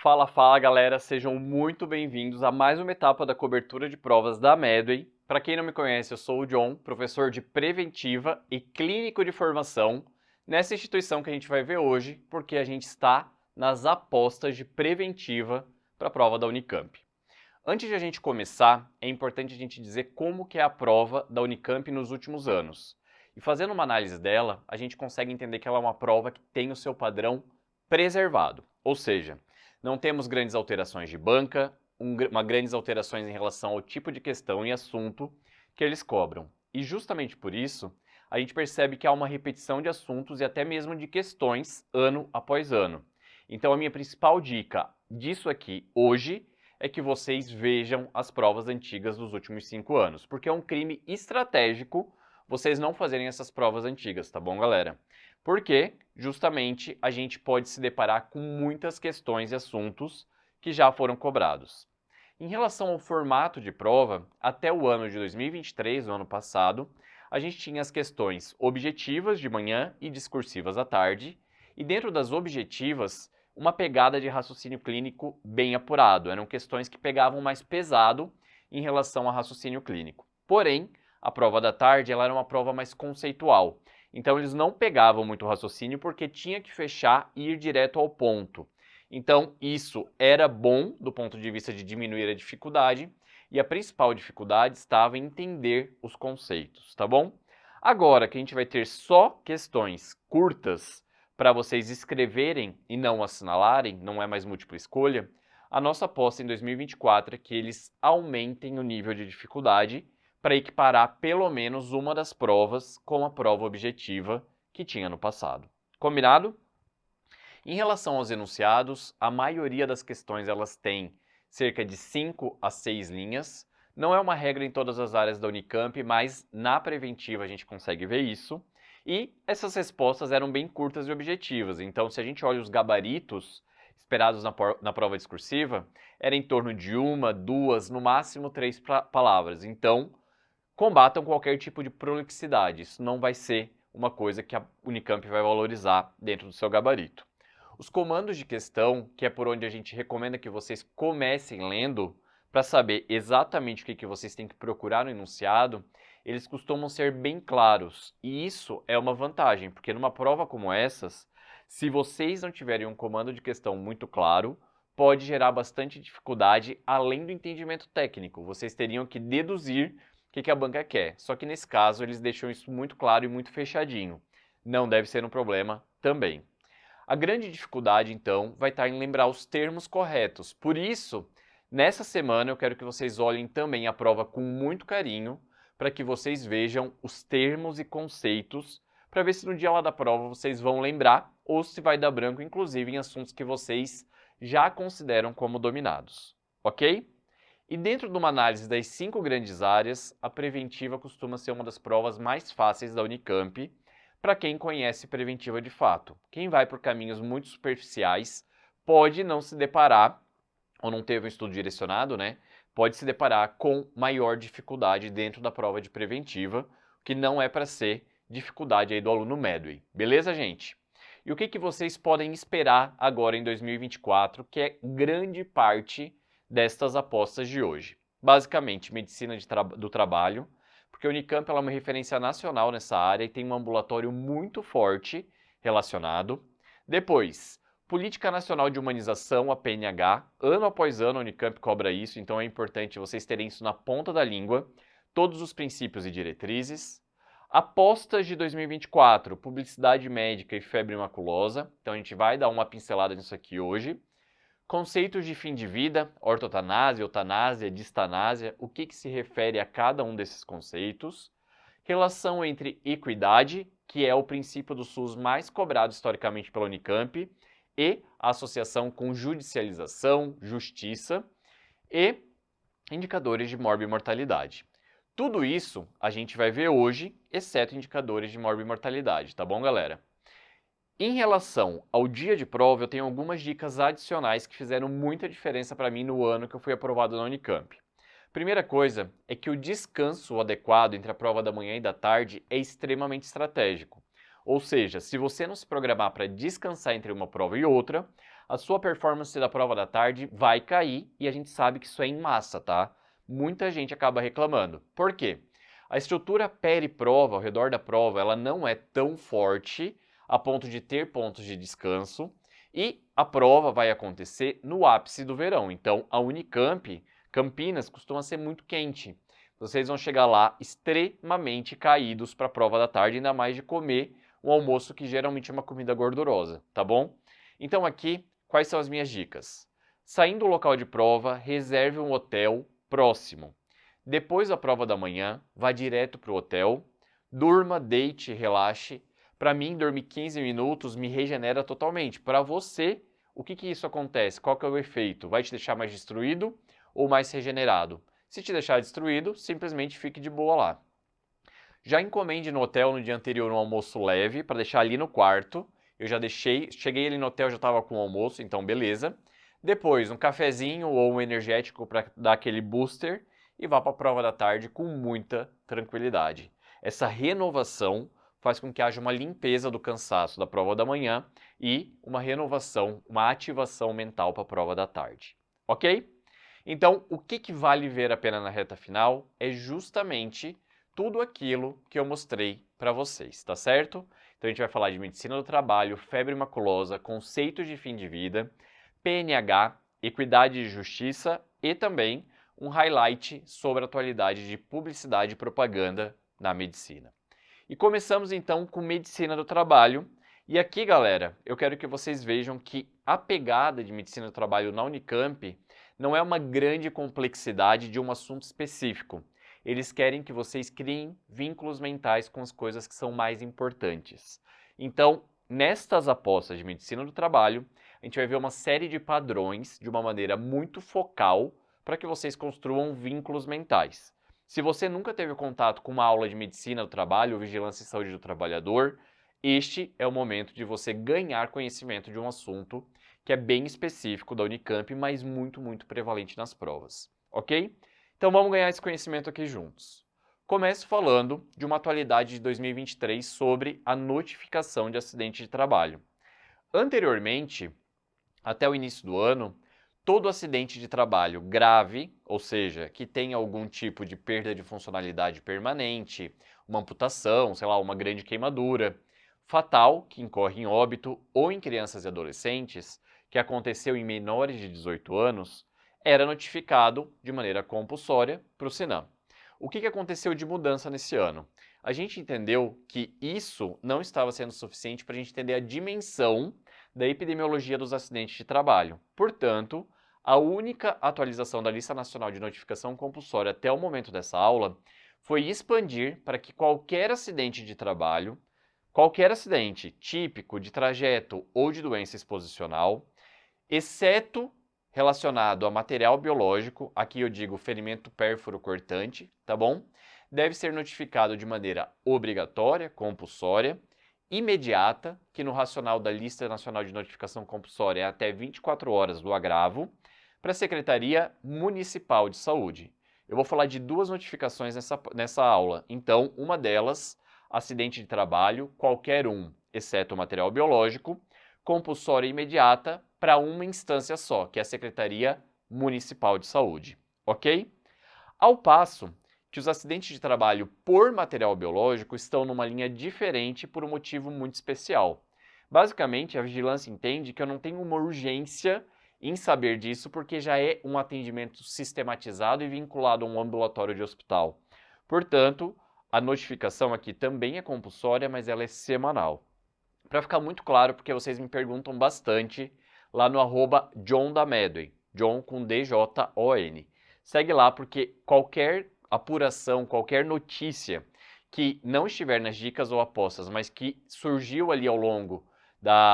Fala, fala galera, sejam muito bem-vindos a mais uma etapa da cobertura de provas da Medway. Para quem não me conhece, eu sou o John, professor de Preventiva e Clínico de Formação nessa instituição que a gente vai ver hoje, porque a gente está nas apostas de Preventiva para a prova da Unicamp. Antes de a gente começar, é importante a gente dizer como que é a prova da Unicamp nos últimos anos. E fazendo uma análise dela, a gente consegue entender que ela é uma prova que tem o seu padrão preservado, ou seja, não temos grandes alterações de banca, grandes alterações em relação ao tipo de questão e assunto que eles cobram. E justamente por isso, a gente percebe que há uma repetição de assuntos e até mesmo de questões ano após ano. Então a minha principal dica disso aqui hoje é que vocês vejam as provas antigas dos últimos 5 anos, porque é um crime estratégico vocês não fazerem essas provas antigas, tá bom, galera? Porque, justamente, a gente pode se deparar com muitas questões e assuntos que já foram cobrados. Em relação ao formato de prova, até o ano de 2023, o ano passado, a gente tinha as questões objetivas de manhã e discursivas à tarde, e dentro das objetivas, uma pegada de raciocínio clínico bem apurado. Eram questões que pegavam mais pesado em relação a raciocínio clínico. Porém, a prova da tarde ela era uma prova mais conceitual. Então, eles não pegavam muito raciocínio porque tinha que fechar e ir direto ao ponto. Então, isso era bom do ponto de vista de diminuir a dificuldade, e a principal dificuldade estava em entender os conceitos, tá bom? Agora que a gente vai ter só questões curtas para vocês escreverem e não assinalarem, não é mais múltipla escolha, a nossa aposta em 2024 é que eles aumentem o nível de dificuldade para equiparar pelo menos uma das provas com a prova objetiva que tinha no passado. Combinado? Em relação aos enunciados, a maioria das questões elas têm cerca de 5 a 6 linhas. Não é uma regra em todas as áreas da Unicamp, mas na preventiva a gente consegue ver isso. E essas respostas eram bem curtas e objetivas. Então, se a gente olha os gabaritos esperados na prova discursiva, era em torno de 1, 2, no máximo 3 palavras. Então, combatam qualquer tipo de prolixidade. Isso não vai ser uma coisa que a Unicamp vai valorizar dentro do seu gabarito. Os comandos de questão, que é por onde a gente recomenda que vocês comecem lendo, para saber exatamente o que vocês têm que procurar no enunciado, eles costumam ser bem claros. E isso é uma vantagem, porque numa prova como essas, se vocês não tiverem um comando de questão muito claro, pode gerar bastante dificuldade além do entendimento técnico. Vocês teriam que deduzir o que a banca quer. Só que nesse caso eles deixam isso muito claro e muito fechadinho. Não deve ser um problema também. A grande dificuldade, então, vai estar em lembrar os termos corretos. Por isso, nessa semana eu quero que vocês olhem também a prova com muito carinho, para que vocês vejam os termos e conceitos, para ver se no dia lá da prova vocês vão lembrar ou se vai dar branco, inclusive em assuntos que vocês já consideram como dominados. Ok? E dentro de uma análise das 5 grandes áreas, a preventiva costuma ser uma das provas mais fáceis da Unicamp, para quem conhece preventiva de fato. Quem vai por caminhos muito superficiais pode não se deparar, ou não teve um estudo direcionado, né? Pode se deparar com maior dificuldade dentro da prova de preventiva, que não é para ser dificuldade aí do aluno Medway. Beleza, gente? E o que vocês podem esperar agora em 2024, que é grande parte destas apostas de hoje? Basicamente, medicina do trabalho, porque a Unicamp ela é uma referência nacional nessa área e tem um ambulatório muito forte relacionado. Depois, Política Nacional de Humanização, a PNH. Ano após ano a Unicamp cobra isso, então é importante vocês terem isso na ponta da língua. Todos os princípios e diretrizes. Apostas de 2024, Publicidade Médica e Febre Maculosa. Então a gente vai dar uma pincelada nisso aqui hoje. Conceitos de fim de vida, ortotanásia, eutanásia, distanásia, o que se refere a cada um desses conceitos. Relação entre equidade, que é o princípio do SUS mais cobrado historicamente pela Unicamp, e a associação com judicialização, justiça, e indicadores de morbimortalidade. Tudo isso a gente vai ver hoje, exceto indicadores de morbimortalidade, tá bom, galera? Em relação ao dia de prova, eu tenho algumas dicas adicionais que fizeram muita diferença para mim no ano que eu fui aprovado na Unicamp. Primeira coisa é que o descanso adequado entre a prova da manhã e da tarde é extremamente estratégico. Ou seja, se você não se programar para descansar entre uma prova e outra, a sua performance da prova da tarde vai cair e a gente sabe que isso é em massa, tá? Muita gente acaba reclamando. Por quê? A estrutura peri-prova, ao redor da prova, ela não é tão forte a ponto de ter pontos de descanso e a prova vai acontecer no ápice do verão. Então, a Unicamp, Campinas, costuma ser muito quente. Vocês vão chegar lá extremamente caídos para a prova da tarde, ainda mais de comer um almoço que geralmente é uma comida gordurosa, tá bom? Então aqui, quais são as minhas dicas? Saindo do local de prova, reserve um hotel próximo. Depois da prova da manhã, vá direto para o hotel, durma, deite, relaxe. Para mim, dormir 15 minutos me regenera totalmente. Para você, o que isso acontece? Qual que é o efeito? Vai te deixar mais destruído ou mais regenerado? Se te deixar destruído, simplesmente fique de boa lá. Já encomende no hotel no dia anterior um almoço leve para deixar ali no quarto. Eu já deixei, cheguei ali no hotel, já estava com o almoço, então beleza. Depois, um cafezinho ou um energético para dar aquele booster e vá para a prova da tarde com muita tranquilidade. Essa renovação faz com que haja uma limpeza do cansaço da prova da manhã e uma renovação, uma ativação mental para a prova da tarde. Ok? Então, o que vale ver a pena na reta final é justamente tudo aquilo que eu mostrei para vocês, tá certo? Então a gente vai falar de medicina do trabalho, febre maculosa, conceitos de fim de vida, PNH, equidade e justiça e também um highlight sobre a atualidade de publicidade e propaganda na medicina. E começamos então com medicina do trabalho. E aqui, galera, eu quero que vocês vejam que a pegada de medicina do trabalho na Unicamp não é uma grande complexidade de um assunto específico. Eles querem que vocês criem vínculos mentais com as coisas que são mais importantes. Então, nestas apostas de medicina do trabalho, a gente vai ver uma série de padrões de uma maneira muito focal para que vocês construam vínculos mentais. Se você nunca teve contato com uma aula de medicina do trabalho ou vigilância e saúde do trabalhador, este é o momento de você ganhar conhecimento de um assunto que é bem específico da Unicamp, mas muito prevalente nas provas, ok? Então vamos ganhar esse conhecimento aqui juntos. Começo falando de uma atualidade de 2023 sobre a notificação de acidente de trabalho. Anteriormente, até o início do ano, todo acidente de trabalho grave, ou seja, que tenha algum tipo de perda de funcionalidade permanente, uma amputação, sei lá, uma grande queimadura, fatal, que incorre em óbito, ou em crianças e adolescentes, que aconteceu em menores de 18 anos, era notificado de maneira compulsória para o Sinam. O que aconteceu de mudança nesse ano? A gente entendeu que isso não estava sendo suficiente para a gente entender a dimensão da epidemiologia dos acidentes de trabalho. Portanto, a única atualização da Lista Nacional de Notificação Compulsória até o momento dessa aula foi expandir para que qualquer acidente de trabalho, qualquer acidente típico de trajeto ou de doença exposicional, exceto relacionado a material biológico, aqui eu digo ferimento pérfuro cortante, tá bom? Deve ser notificado de maneira obrigatória, compulsória, imediata, que no racional da Lista Nacional de Notificação Compulsória é até 24 horas do agravo, para a Secretaria Municipal de Saúde. Eu vou falar de duas notificações nessa aula, então uma delas, acidente de trabalho, qualquer um, exceto o material biológico, compulsória imediata para uma instância só, que é a Secretaria Municipal de Saúde, ok? Ao passo que os acidentes de trabalho por material biológico estão numa linha diferente por um motivo muito especial. Basicamente, a vigilância entende que eu não tenho uma urgência em saber disso porque já é um atendimento sistematizado e vinculado a um ambulatório de hospital. Portanto, a notificação aqui também é compulsória, mas ela é semanal. Para ficar muito claro, porque vocês me perguntam bastante lá no @John da Medway, John com D-J-O-N. Segue lá porque qualquer apuração, qualquer notícia que não estiver nas dicas ou apostas, mas que surgiu ali ao longo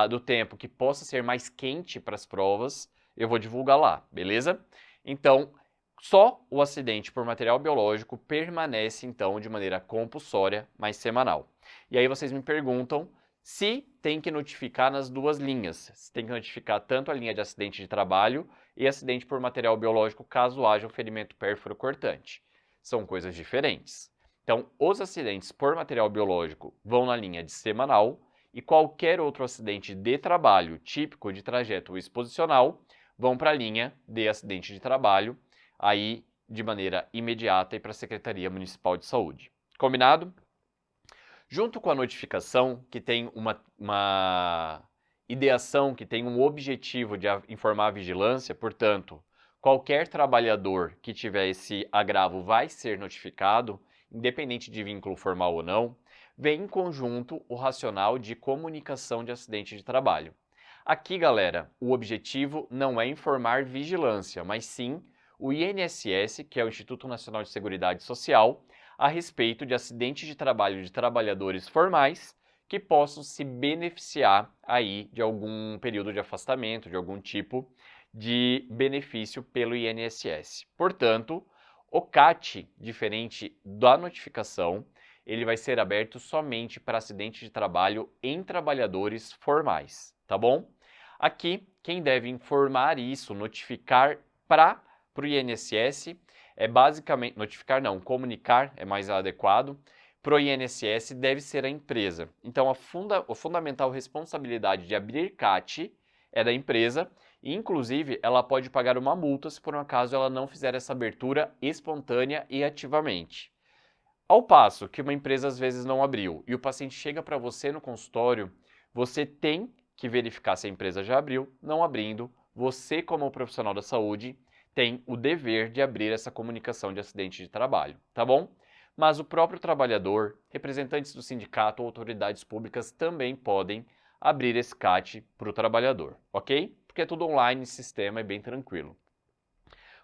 do tempo que possa ser mais quente para as provas, eu vou divulgar lá, beleza? Então, só o acidente por material biológico permanece então de maneira compulsória, mas semanal. E aí vocês me perguntam se tem que notificar nas duas linhas, se tem que notificar tanto a linha de acidente de trabalho e acidente por material biológico caso haja um ferimento pérfuro cortante. São coisas diferentes. Então, os acidentes por material biológico vão na linha de semanal e qualquer outro acidente de trabalho típico de trajeto exposicional vão para a linha de acidente de trabalho, aí de maneira imediata e para a Secretaria Municipal de Saúde. Combinado? Junto com a notificação, que tem uma ideação, que tem um objetivo de informar a vigilância, portanto, qualquer trabalhador que tiver esse agravo vai ser notificado, independente de vínculo formal ou não, vem em conjunto o racional de comunicação de acidente de trabalho. Aqui, galera, o objetivo não é informar vigilância, mas sim o INSS, que é o Instituto Nacional de Seguridade Social, a respeito de acidentes de trabalho de trabalhadores formais que possam se beneficiar aí de algum período de afastamento, de algum tipo de benefício pelo INSS. Portanto, o CAT, diferente da notificação, ele vai ser aberto somente para acidentes de trabalho em trabalhadores formais, tá bom? Aqui, quem deve informar isso, notificar para o INSS, é basicamente, notificar não, comunicar é mais adequado, para o INSS deve ser a empresa. Então, a fundamental responsabilidade de abrir CAT é da empresa, e inclusive ela pode pagar uma multa se por um acaso ela não fizer essa abertura espontânea e ativamente. Ao passo que uma empresa às vezes não abriu e o paciente chega para você no consultório, você tem que verificar se a empresa já abriu. Não abrindo, você como profissional da saúde tem o dever de abrir essa comunicação de acidente de trabalho, tá bom? Mas o próprio trabalhador, representantes do sindicato ou autoridades públicas também podem abrir esse CAT para o trabalhador, ok? Porque é tudo online, sistema é bem tranquilo.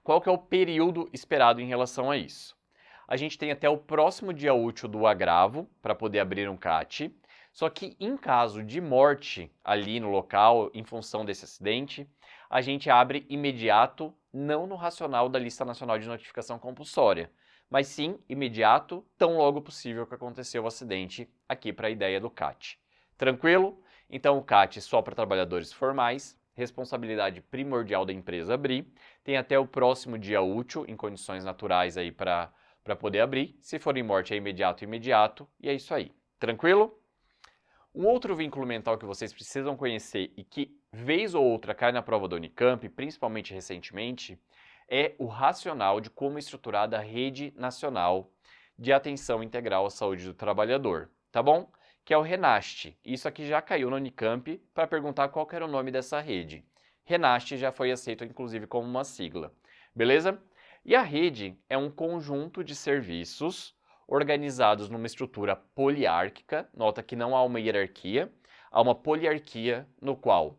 Qual que é o período esperado em relação a isso? A gente tem até o próximo dia útil do agravo para poder abrir um CAT, só que em caso de morte ali no local, em função desse acidente, a gente abre imediato, não no racional da Lista Nacional de Notificação Compulsória, mas sim imediato, tão logo possível que aconteceu o acidente, aqui para a ideia do CAT. Tranquilo? Então o CAT só para trabalhadores formais, responsabilidade primordial da empresa abrir, tem até o próximo dia útil, em condições naturais aí para poder abrir. Se for em morte é imediato, e é isso aí. Tranquilo? Um outro vínculo mental que vocês precisam conhecer e que, vez ou outra, cai na prova da Unicamp, principalmente recentemente, é o racional de como é estruturada a Rede Nacional de Atenção Integral à Saúde do Trabalhador, tá bom? Que é o RENAST. Isso aqui já caiu na Unicamp para perguntar qual que era o nome dessa rede. RENAST já foi aceito, inclusive, como uma sigla. Beleza? E a rede é um conjunto de serviços organizados numa estrutura poliárquica, nota que não há uma hierarquia, há uma poliarquia no qual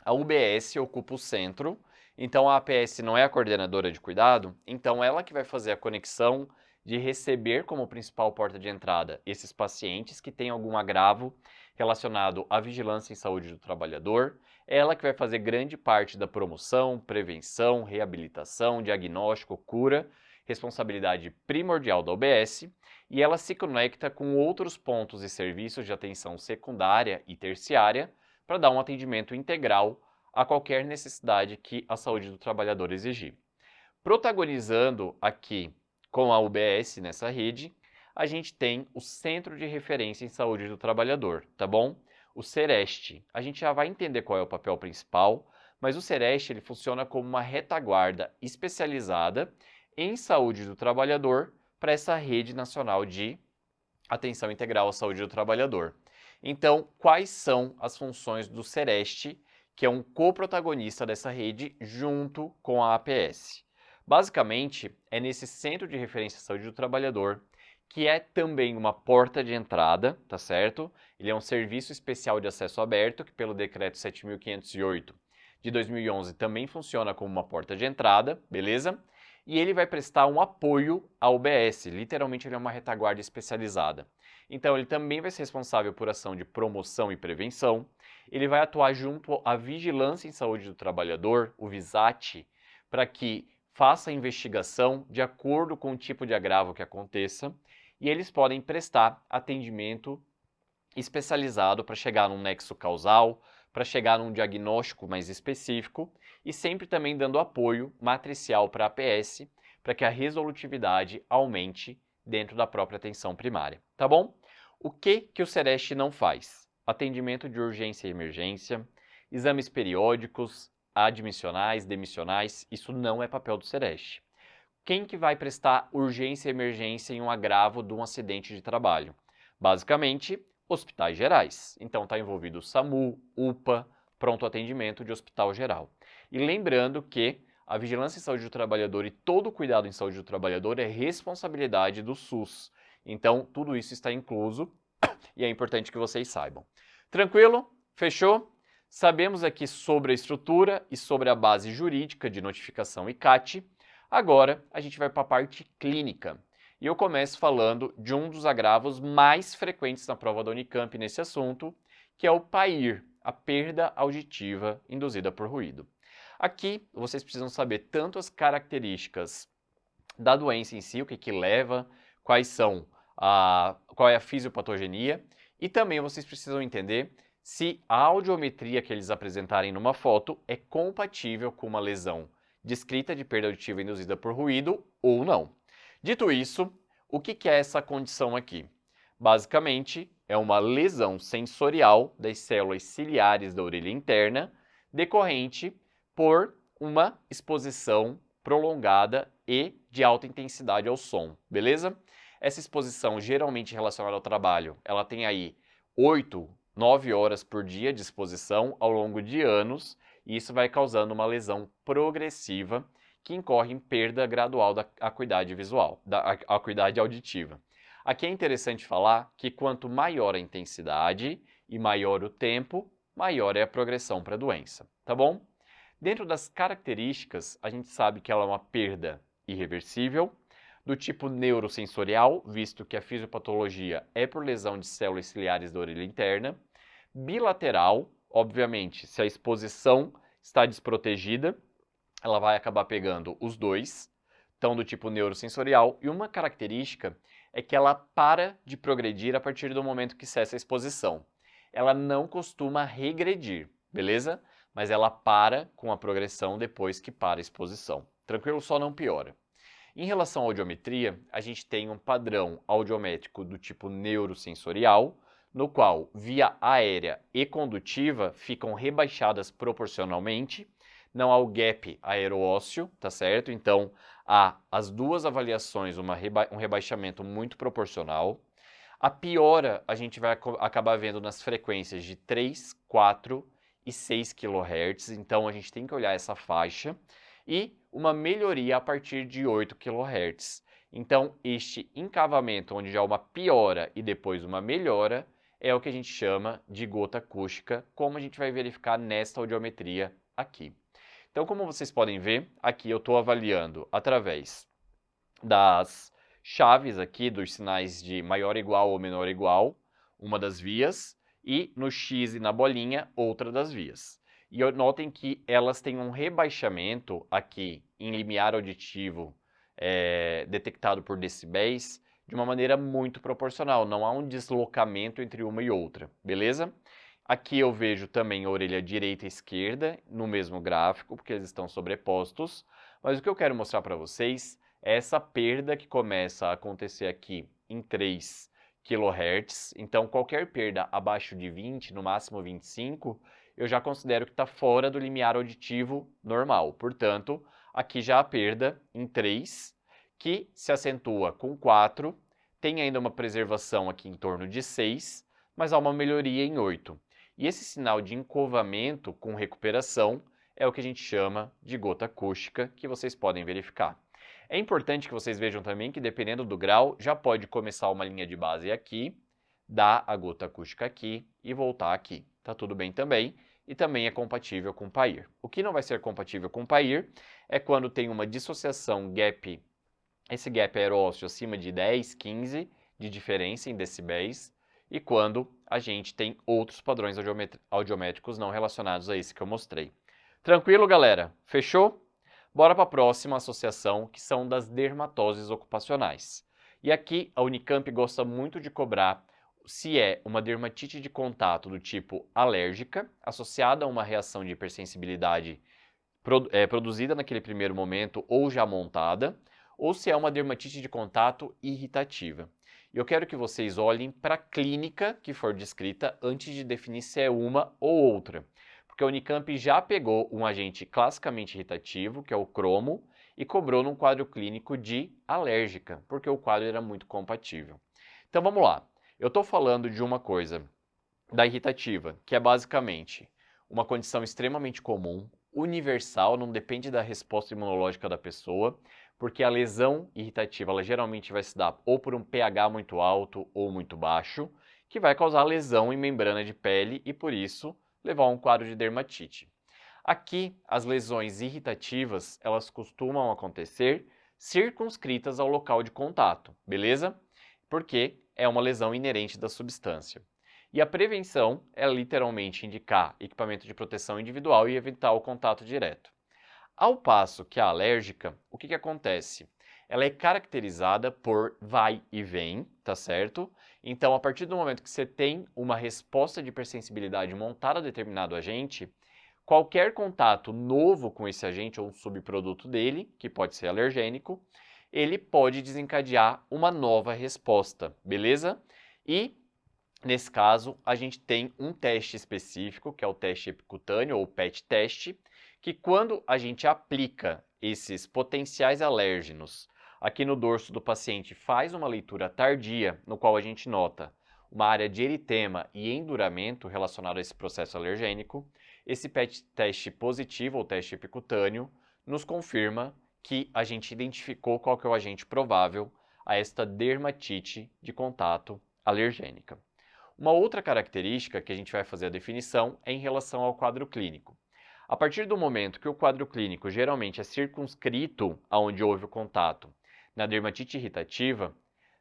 a UBS ocupa o centro, então a APS não é a coordenadora de cuidado, então ela que vai fazer a conexão de receber como principal porta de entrada esses pacientes que têm algum agravo relacionado à vigilância em saúde do trabalhador, ela que vai fazer grande parte da promoção, prevenção, reabilitação, diagnóstico, cura, responsabilidade primordial da UBS, e ela se conecta com outros pontos e serviços de atenção secundária e terciária para dar um atendimento integral a qualquer necessidade que a saúde do trabalhador exigir. Protagonizando aqui com a UBS nessa rede, a gente tem o Centro de Referência em Saúde do Trabalhador, tá bom? O CEREST. A gente já vai entender qual é o papel principal, mas o CEREST ele funciona como uma retaguarda especializada em saúde do trabalhador para essa rede nacional de atenção integral à saúde do trabalhador. Então, quais são as funções do CEREST, que é um coprotagonista dessa rede junto com a APS? Basicamente, é nesse Centro de Referência à Saúde do Trabalhador, que é também uma porta de entrada, tá certo? Ele é um serviço especial de acesso aberto, que pelo Decreto 7.508 de 2011 também funciona como uma porta de entrada, beleza? E ele vai prestar um apoio à UBS, literalmente ele é uma retaguarda especializada. Então ele também vai ser responsável por ação de promoção e prevenção, ele vai atuar junto à Vigilância em Saúde do Trabalhador, o VISAT, para que faça a investigação de acordo com o tipo de agravo que aconteça, e eles podem prestar atendimento especializado para chegar num nexo causal, para chegar num diagnóstico mais específico e sempre também dando apoio matricial para a APS para que a resolutividade aumente dentro da própria atenção primária, tá bom? O que o CEREST não faz? atendimento de urgência e emergência, exames periódicos, admissionais, demissionais, isso não é papel do Sereste. Quem que vai prestar urgência e emergência em um agravo de um acidente de trabalho? Basicamente, hospitais gerais. Então está envolvido o SAMU, UPA, pronto atendimento de hospital geral. E lembrando que a vigilância em saúde do trabalhador e todo o cuidado em saúde do trabalhador é responsabilidade do SUS. Então, tudo isso está incluso e é importante que vocês saibam. Tranquilo? Fechou? Sabemos aqui sobre a estrutura e sobre a base jurídica de notificação e CAT. Agora, a gente vai para a parte clínica. E eu começo falando de um dos agravos mais frequentes na prova da Unicamp nesse assunto, que é o PAIR, a perda auditiva induzida por ruído. Aqui, vocês precisam saber tanto as características da doença em si, o que leva, qual é a fisiopatogenia, e também vocês precisam entender se a audiometria que eles apresentarem numa foto é compatível com uma lesão descrita de perda auditiva induzida por ruído ou não. Dito isso, o que é essa condição aqui? Basicamente, é uma lesão sensorial das células ciliares da orelha interna decorrente por uma exposição prolongada e de alta intensidade ao som, beleza? Essa exposição geralmente relacionada ao trabalho, ela tem aí 8, 9 horas por dia de exposição ao longo de anos, e isso vai causando uma lesão progressiva que incorre em perda gradual da acuidade visual, da acuidade auditiva. Aqui é interessante falar que quanto maior a intensidade e maior o tempo, maior é a progressão para a doença, tá bom? Dentro das características, a gente sabe que ela é uma perda irreversível, do tipo neurosensorial, visto que a fisiopatologia é por lesão de células ciliares da orelha interna, bilateral, obviamente, se a exposição está desprotegida, ela vai acabar pegando os dois, então do tipo neurosensorial, e uma característica é que ela para de progredir a partir do momento que cessa a exposição. Ela não costuma regredir, beleza? Mas ela para com a progressão depois que para a exposição. Tranquilo? Só não piora. Em relação à audiometria, a gente tem um padrão audiométrico do tipo neurosensorial, no qual via aérea e condutiva ficam rebaixadas proporcionalmente, não há o gap aeroósseo, tá certo? Então, há as duas avaliações, um rebaixamento muito proporcional. A piora a gente vai acabar vendo nas frequências de 3, 4 e 6 kHz, então a gente tem que olhar essa faixa, e uma melhoria a partir de 8 kHz. Então, este encavamento, onde já há uma piora e depois uma melhora, é o que a gente chama de gota acústica, como a gente vai verificar nesta audiometria aqui. Então, como vocês podem ver, aqui eu estou avaliando através das chaves aqui, dos sinais de maior igual ou menor igual, uma das vias, e no X e na bolinha, outra das vias. E notem que elas têm um rebaixamento aqui em limiar auditivo detectado por decibéis de uma maneira muito proporcional, não há um deslocamento entre uma e outra, beleza? Aqui eu vejo também a orelha direita e esquerda no mesmo gráfico, porque eles estão sobrepostos, mas o que eu quero mostrar para vocês é essa perda que começa a acontecer aqui em 3 kHz, então qualquer perda abaixo de 20, no máximo 25, eu já considero que está fora do limiar auditivo normal. Portanto, aqui já a perda em 3, que se acentua com 4, tem ainda uma preservação aqui em torno de 6, mas há uma melhoria em 8. E esse sinal de encovamento com recuperação é o que a gente chama de gota acústica, que vocês podem verificar. É importante que vocês vejam também que, dependendo do grau, já pode começar uma linha de base aqui, dar a gota acústica aqui e voltar aqui. Tá tudo bem também, e também é compatível com PAIR. O que não vai ser compatível com PAIR é quando tem uma dissociação gap, esse gap aeroósseo acima de 10, 15 de diferença em decibéis, e quando a gente tem outros padrões audiométricos não relacionados a esse que eu mostrei. Tranquilo, galera? Fechou? Bora para a próxima associação, que são das dermatoses ocupacionais. E aqui a Unicamp gosta muito de cobrar se é uma dermatite de contato do tipo alérgica, associada a uma reação de hipersensibilidade produzida naquele primeiro momento ou já montada, ou se é uma dermatite de contato irritativa. E eu quero que vocês olhem para a clínica que for descrita antes de definir se é uma ou outra. Porque a Unicamp já pegou um agente classicamente irritativo, que é o cromo, e cobrou num quadro clínico de alérgica, porque o quadro era muito compatível. Então vamos lá. Eu estou falando de uma coisa da irritativa, que é basicamente uma condição extremamente comum, universal, não depende da resposta imunológica da pessoa, porque a lesão irritativa ela geralmente vai se dar ou por um pH muito alto ou muito baixo, que vai causar lesão em membrana de pele e, por isso, levar a um quadro de dermatite. Aqui, as lesões irritativas, elas costumam acontecer circunscritas ao local de contato, beleza? Porque é uma lesão inerente da substância. E a prevenção é literalmente indicar equipamento de proteção individual e evitar o contato direto. Ao passo que a alérgica, o que acontece? Ela é caracterizada por vai e vem, tá certo? Então, a partir do momento que você tem uma resposta de hipersensibilidade montada a determinado agente, qualquer contato novo com esse agente ou um subproduto dele, que pode ser alergênico, ele pode desencadear uma nova resposta, beleza? E nesse caso, a gente tem um teste específico, que é o teste epicutâneo, ou PET teste, que quando a gente aplica esses potenciais alérgenos aqui no dorso do paciente, faz uma leitura tardia, no qual a gente nota uma área de eritema e enduramento relacionado a esse processo alergênico, esse PET teste positivo, ou teste epicutâneo, nos confirma que a gente identificou qual que é o agente provável a esta dermatite de contato alergênica. Uma outra característica que a gente vai fazer a definição é em relação ao quadro clínico. A partir do momento que o quadro clínico geralmente é circunscrito aonde houve o contato na dermatite irritativa,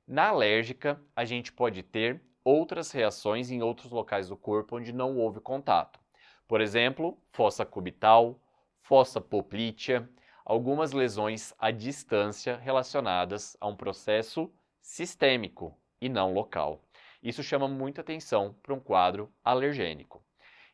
na alérgica a gente pode ter outras reações em outros locais do corpo onde não houve contato. Por exemplo, fossa cubital, fossa poplítea, algumas lesões à distância relacionadas a um processo sistêmico e não local. Isso chama muita atenção para um quadro alergênico.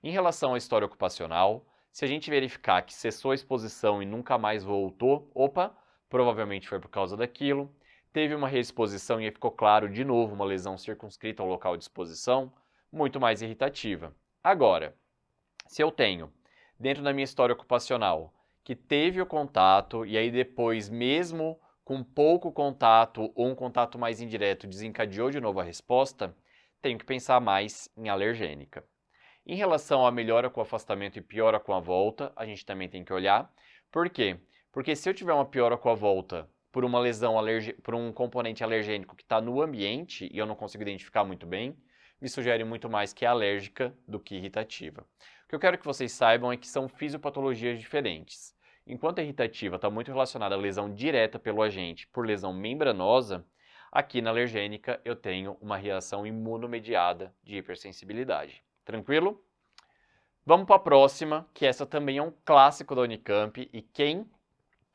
Em relação à história ocupacional, se a gente verificar que cessou a exposição e nunca mais voltou, opa, provavelmente foi por causa daquilo. Teve uma reexposição e ficou claro de novo uma lesão circunscrita ao local de exposição, muito mais irritativa. Agora, se eu tenho, dentro da minha história ocupacional, que teve o contato e aí depois, mesmo com pouco contato ou um contato mais indireto, desencadeou de novo a resposta, tenho que pensar mais em alergênica. Em relação à melhora com o afastamento e piora com a volta, a gente também tem que olhar. Por quê? Porque se eu tiver uma piora com a volta por uma lesão por um componente alergênico que está no ambiente e eu não consigo identificar muito bem, me sugere muito mais que é alérgica do que irritativa. O que eu quero que vocês saibam é que são fisiopatologias diferentes. Enquanto a irritativa está muito relacionada à lesão direta pelo agente por lesão membranosa, aqui na alergênica eu tenho uma reação imunomediada de hipersensibilidade. Tranquilo? Vamos para a próxima, que essa também é um clássico da Unicamp e quem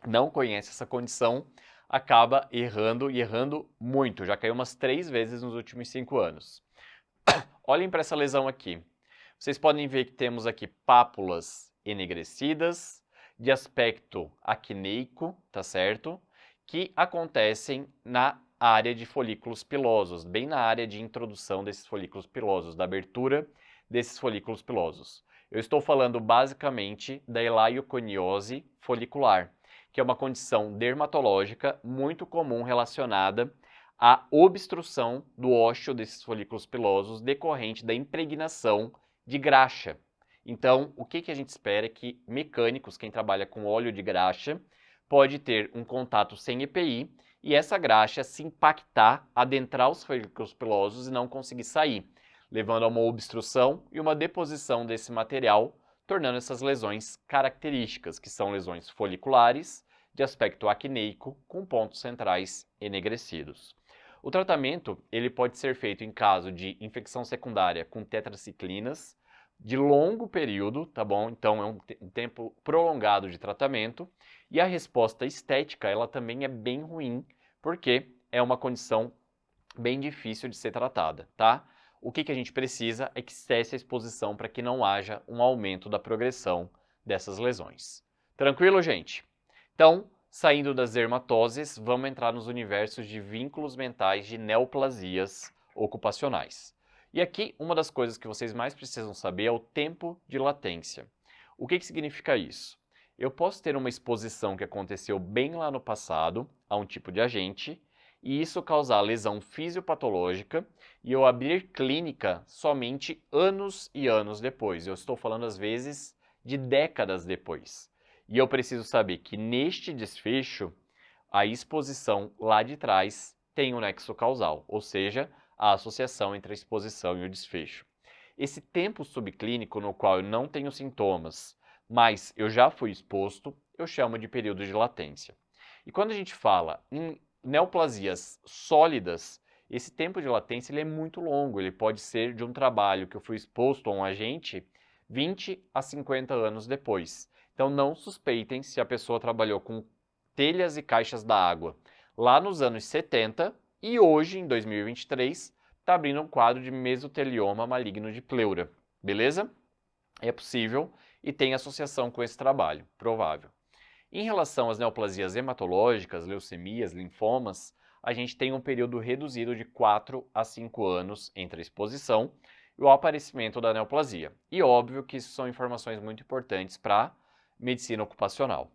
não conhece essa condição acaba errando e errando muito. Já caiu umas 3 vezes nos últimos 5 anos. Olhem para essa lesão aqui. Vocês podem ver que temos aqui pápulas enegrecidas, de aspecto acneico, tá certo? Que acontecem na área de folículos pilosos, bem na área de introdução desses folículos pilosos, da abertura desses folículos pilosos. Eu estou falando basicamente da elaioconiose folicular, que é uma condição dermatológica muito comum relacionada à obstrução do ósseo desses folículos pilosos decorrente da impregnação de graxa. Então, o que a gente espera é que mecânicos, quem trabalha com óleo de graxa, pode ter um contato sem EPI e essa graxa se impactar, adentrar os folículos pilosos e não conseguir sair, levando a uma obstrução e uma deposição desse material, tornando essas lesões características, que são lesões foliculares, de aspecto acneico, com pontos centrais enegrecidos. O tratamento ele pode ser feito em caso de infecção secundária com tetraciclinas, de longo período, tá bom? Então é um tempo prolongado de tratamento. E a resposta estética, ela também é bem ruim, porque é uma condição bem difícil de ser tratada, tá? O que a gente precisa é que cesse a exposição para que não haja um aumento da progressão dessas lesões. Tranquilo, gente? Então, Saindo das dermatoses, vamos entrar nos universos de vínculos mentais de neoplasias ocupacionais. E aqui, uma das coisas que vocês mais precisam saber é o tempo de latência. O que significa isso? Eu posso ter uma exposição que aconteceu bem lá no passado a um tipo de agente, e isso causar lesão fisiopatológica, e eu abrir clínica somente anos e anos depois. Eu estou falando, às vezes, de décadas depois. E eu preciso saber que neste desfecho, a exposição lá de trás tem um nexo causal, ou seja, a associação entre a exposição e o desfecho. Esse tempo subclínico no qual eu não tenho sintomas, mas eu já fui exposto, eu chamo de período de latência. E quando a gente fala em neoplasias sólidas, esse tempo de latência ele é muito longo, ele pode ser de um trabalho que eu fui exposto a um agente 20 a 50 anos depois. Então não suspeitem se a pessoa trabalhou com telhas e caixas d'água lá nos anos 70 e hoje, em 2023, está abrindo um quadro de mesotelioma maligno de pleura, beleza? É possível e tem associação com esse trabalho, provável. Em relação às neoplasias hematológicas, leucemias, linfomas, a gente tem um período reduzido de 4 a 5 anos entre a exposição e o aparecimento da neoplasia. E óbvio que isso são informações muito importantes para medicina ocupacional.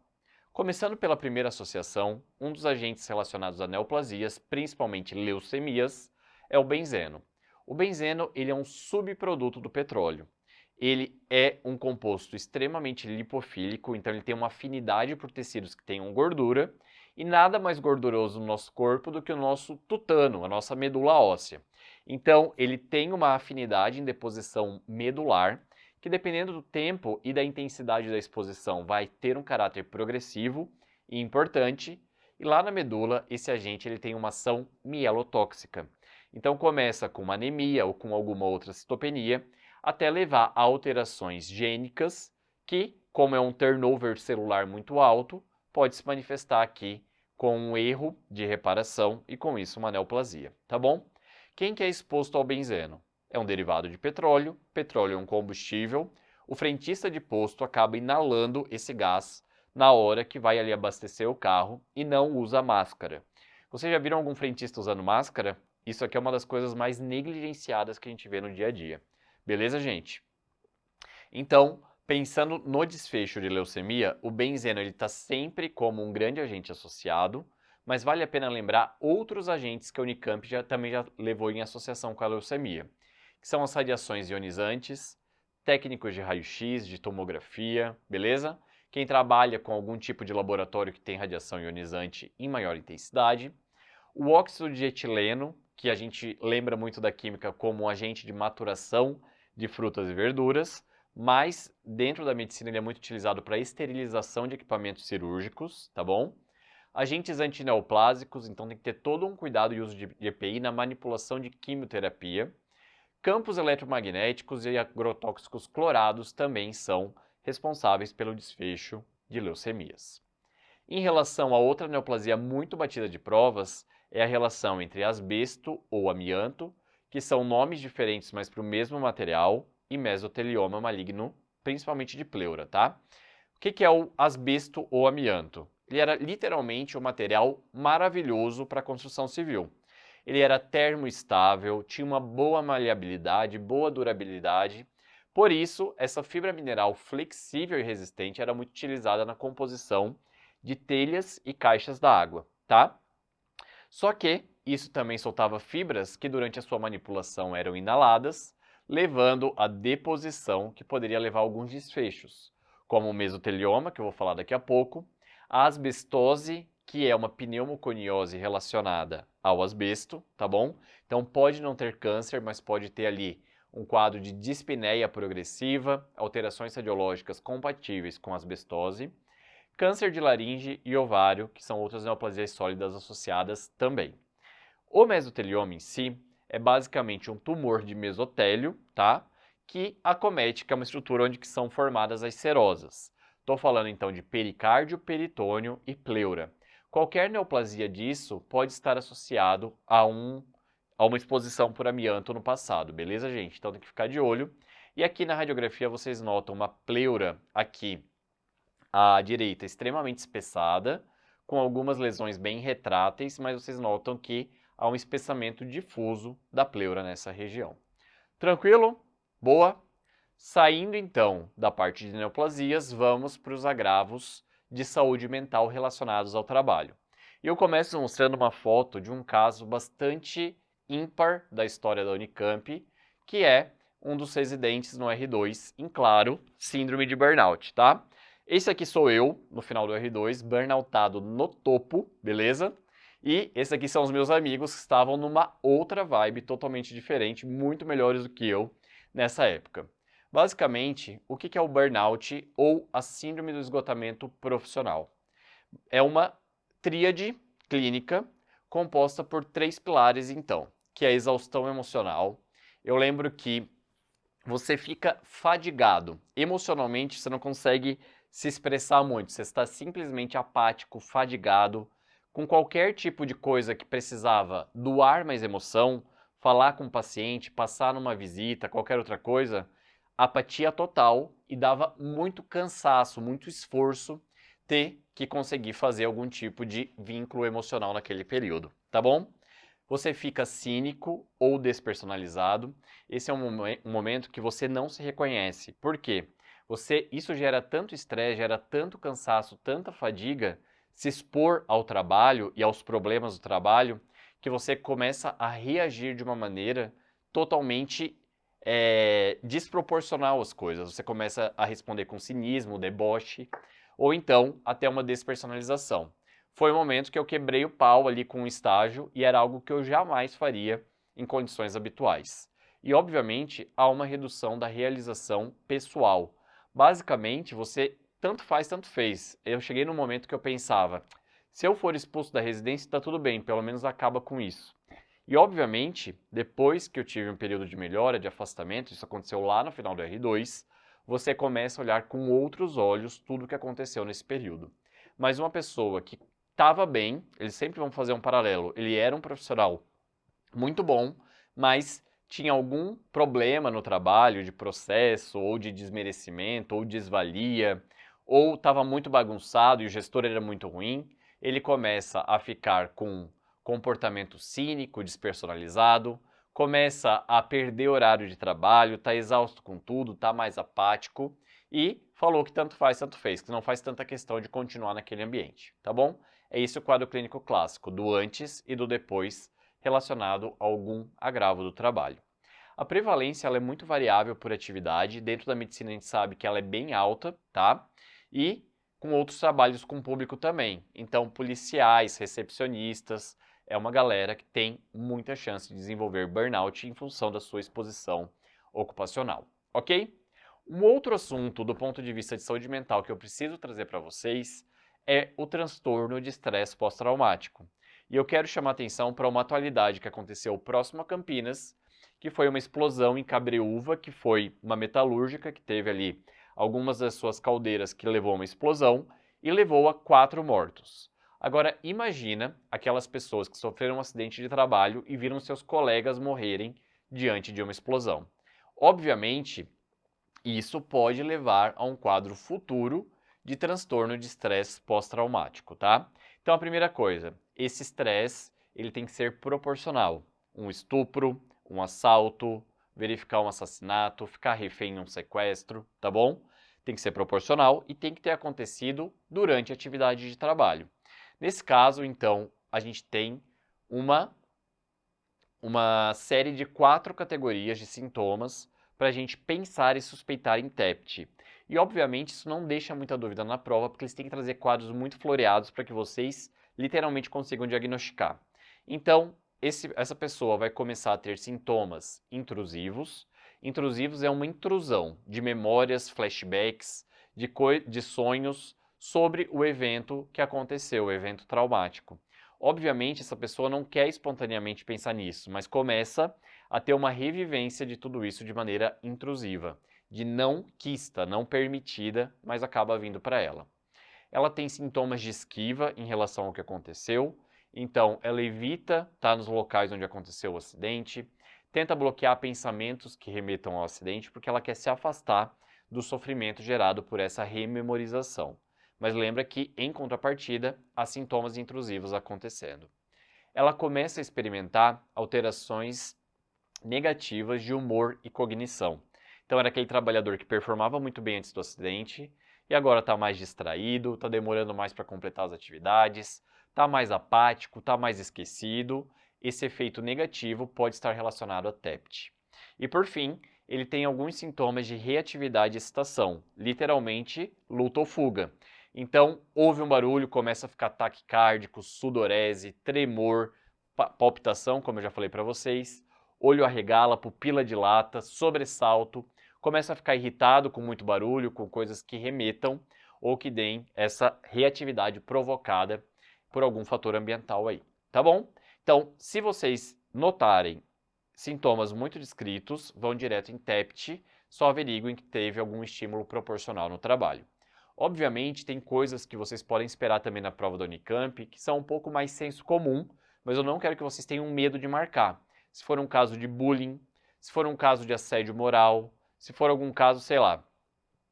Começando pela primeira associação, um dos agentes relacionados a neoplasias, principalmente leucemias, é o benzeno. O benzeno ele é um subproduto do petróleo. Ele é um composto extremamente lipofílico, então ele tem uma afinidade por tecidos que tenham gordura, e nada mais gorduroso no nosso corpo do que o nosso tutano, a nossa medula óssea. Então, ele tem uma afinidade em deposição medular, que dependendo do tempo e da intensidade da exposição vai ter um caráter progressivo e importante, e lá na medula esse agente ele tem uma ação mielotóxica. Então começa com uma anemia ou com alguma outra citopenia, até levar a alterações gênicas que, como é um turnover celular muito alto, pode se manifestar aqui com um erro de reparação e com isso uma neoplasia, tá bom? Quem que é exposto ao benzeno? É um derivado de petróleo, petróleo é um combustível, o frentista de posto acaba inalando esse gás na hora que vai ali abastecer o carro e não usa máscara. Vocês já viram algum frentista usando máscara? Isso aqui é uma das coisas mais negligenciadas que a gente vê no dia a dia. Beleza, gente? Então, pensando no desfecho de leucemia, o benzeno está sempre como um grande agente associado, mas vale a pena lembrar outros agentes que a Unicamp também já levou em associação com a leucemia, que são as radiações ionizantes, técnicos de raio-x, de tomografia, beleza? Quem trabalha com algum tipo de laboratório que tem radiação ionizante em maior intensidade, o óxido de etileno, que a gente lembra muito da química como um agente de maturação de frutas e verduras, mas dentro da medicina ele é muito utilizado para esterilização de equipamentos cirúrgicos, tá bom? Agentes antineoplásicos, então tem que ter todo um cuidado e uso de EPI na manipulação de quimioterapia. Campos eletromagnéticos e agrotóxicos clorados também são responsáveis pelo desfecho de leucemias. Em relação a outra neoplasia muito batida de provas, é a relação entre asbesto ou amianto, que são nomes diferentes, mas para o mesmo material, e mesotelioma maligno, principalmente de pleura, tá? O que é o asbesto ou amianto? Ele era literalmente um material maravilhoso para a construção civil. Ele era termoestável, tinha uma boa maleabilidade, boa durabilidade. Por isso, essa fibra mineral flexível e resistente era muito utilizada na composição de telhas e caixas d'água, tá? Só que isso também soltava fibras que durante a sua manipulação eram inaladas, levando à deposição que poderia levar a alguns desfechos, como o mesotelioma, que eu vou falar daqui a pouco, a asbestose, que é uma pneumoconiose relacionada ao asbesto, tá bom? Então pode não ter câncer, mas pode ter ali um quadro de dispneia progressiva, alterações radiológicas compatíveis com asbestose, câncer de laringe e ovário, que são outras neoplasias sólidas associadas também. O mesotelioma em si é basicamente um tumor de mesotélio, tá? Que acomete, que é uma estrutura onde são formadas as serosas. Estou falando então de pericárdio, peritônio e pleura. Qualquer neoplasia disso pode estar associado a uma exposição por amianto no passado, beleza, gente? Então tem que ficar de olho. E aqui na radiografia vocês notam uma pleura aqui à direita extremamente espessada, com algumas lesões bem retráteis, mas vocês notam que há um espessamento difuso da pleura nessa região. Tranquilo? Boa? Saindo então da parte de neoplasias, vamos para os agravos de saúde mental relacionados ao trabalho. E eu começo mostrando uma foto de um caso bastante ímpar da história da Unicamp, que é um dos residentes no R2, em claro, síndrome de burnout, tá? Esse aqui sou eu, no final do R2, burnoutado no topo, beleza? E esses aqui são os meus amigos que estavam numa outra vibe totalmente diferente, muito melhores do que eu nessa época. Basicamente, o que é o burnout ou a síndrome do esgotamento profissional? É uma tríade clínica composta por 3 pilares, então, que é a exaustão emocional. Eu lembro que você fica fadigado. Emocionalmente, você não consegue se expressar muito. Você está simplesmente apático, fadigado, com qualquer tipo de coisa que precisava doar mais emoção, falar com o paciente, passar numa visita, qualquer outra coisa, apatia total e dava muito cansaço, muito esforço ter que conseguir fazer algum tipo de vínculo emocional naquele período, tá bom? Você fica cínico ou despersonalizado. Esse é um momento que você não se reconhece. Por quê? Isso gera tanto estresse, gera tanto cansaço, tanta fadiga, se expor ao trabalho e aos problemas do trabalho, que você começa a reagir de uma maneira totalmente desproporcional às coisas. Você começa a responder com cinismo, deboche, ou então até uma despersonalização. Foi o momento que eu quebrei o pau ali com o estágio e era algo que eu jamais faria em condições habituais. E, obviamente, há uma redução da realização pessoal. Basicamente, você tanto faz, tanto fez. Eu cheguei num momento que eu pensava, se eu for expulso da residência, está tudo bem, pelo menos acaba com isso. E, obviamente, depois que eu tive um período de melhora, de afastamento, isso aconteceu lá no final do R2, você começa a olhar com outros olhos tudo o que aconteceu nesse período. Mas uma pessoa que estava bem, eles sempre vão fazer um paralelo, ele era um profissional muito bom, mas tinha algum problema no trabalho de processo, ou de desmerecimento, ou desvalia, ou estava muito bagunçado e o gestor era muito ruim, ele começa a ficar com comportamento cínico, despersonalizado, começa a perder horário de trabalho, está exausto com tudo, está mais apático e falou que tanto faz, tanto fez, que não faz tanta questão de continuar naquele ambiente, tá bom? É esse o quadro clínico clássico, do antes e do depois, relacionado a algum agravo do trabalho. A prevalência ela é muito variável por atividade, dentro da medicina a gente sabe que ela é bem alta, tá? E com outros trabalhos com o público também. Então, policiais, recepcionistas, é uma galera que tem muita chance de desenvolver burnout em função da sua exposição ocupacional, ok? Um outro assunto do ponto de vista de saúde mental que eu preciso trazer para vocês é o transtorno de estresse pós-traumático. E eu quero chamar atenção para uma atualidade que aconteceu próximo a Campinas, que foi uma explosão em Cabreúva, que foi uma metalúrgica que teve ali algumas das suas caldeiras que levou a uma explosão e levou a 4 mortos. Agora imagina aquelas pessoas que sofreram um acidente de trabalho e viram seus colegas morrerem diante de uma explosão. Obviamente, isso pode levar a um quadro futuro de transtorno de estresse pós-traumático, tá? Então a primeira coisa, esse estresse, ele tem que ser proporcional. Um estupro, um assalto, verificar um assassinato, ficar refém em um sequestro, tá bom? Tem que ser proporcional e tem que ter acontecido durante a atividade de trabalho. Nesse caso, então, a gente tem uma série de 4 categorias de sintomas para a gente pensar e suspeitar em TEPT. E, obviamente, isso não deixa muita dúvida na prova, porque eles têm que trazer quadros muito floreados para que vocês literalmente consigam diagnosticar. Então, essa pessoa vai começar a ter sintomas intrusivos. Intrusivos é uma intrusão de memórias, flashbacks, de sonhos sobre o evento que aconteceu, o evento traumático. Obviamente, essa pessoa não quer espontaneamente pensar nisso, mas começa a ter uma revivência de tudo isso de maneira intrusiva, de não quista, não permitida, mas acaba vindo para ela. Ela tem sintomas de esquiva em relação ao que aconteceu, então ela evita estar nos locais onde aconteceu o acidente, tenta bloquear pensamentos que remetam ao acidente porque ela quer se afastar do sofrimento gerado por essa rememorização. mas lembra que, em contrapartida, há sintomas intrusivos acontecendo. Ela começa a experimentar alterações negativas de humor e cognição. Então era aquele trabalhador que performava muito bem antes do acidente e agora está mais distraído, está demorando mais para completar as atividades, está mais apático, está mais esquecido. Esse efeito negativo pode estar relacionado a TEPT. E por fim, ele tem alguns sintomas de reatividade e excitação, literalmente luta ou fuga. Então, ouve um barulho, começa a ficar taquicárdico, sudorese, tremor, palpitação, como eu já falei para vocês, olho arregala, pupila dilata, sobressalto, começa a ficar irritado com muito barulho, com coisas que remetam ou que deem essa reatividade provocada por algum fator ambiental aí, tá bom? Então, se vocês notarem sintomas muito descritos, vão direto em TEPT, só averiguem que teve algum estímulo proporcional no trabalho. Obviamente, tem coisas que vocês podem esperar também na prova da Unicamp, que são um pouco mais senso comum, mas eu não quero que vocês tenham medo de marcar. Se for um caso de bullying, se for um caso de assédio moral, se for algum caso, sei lá,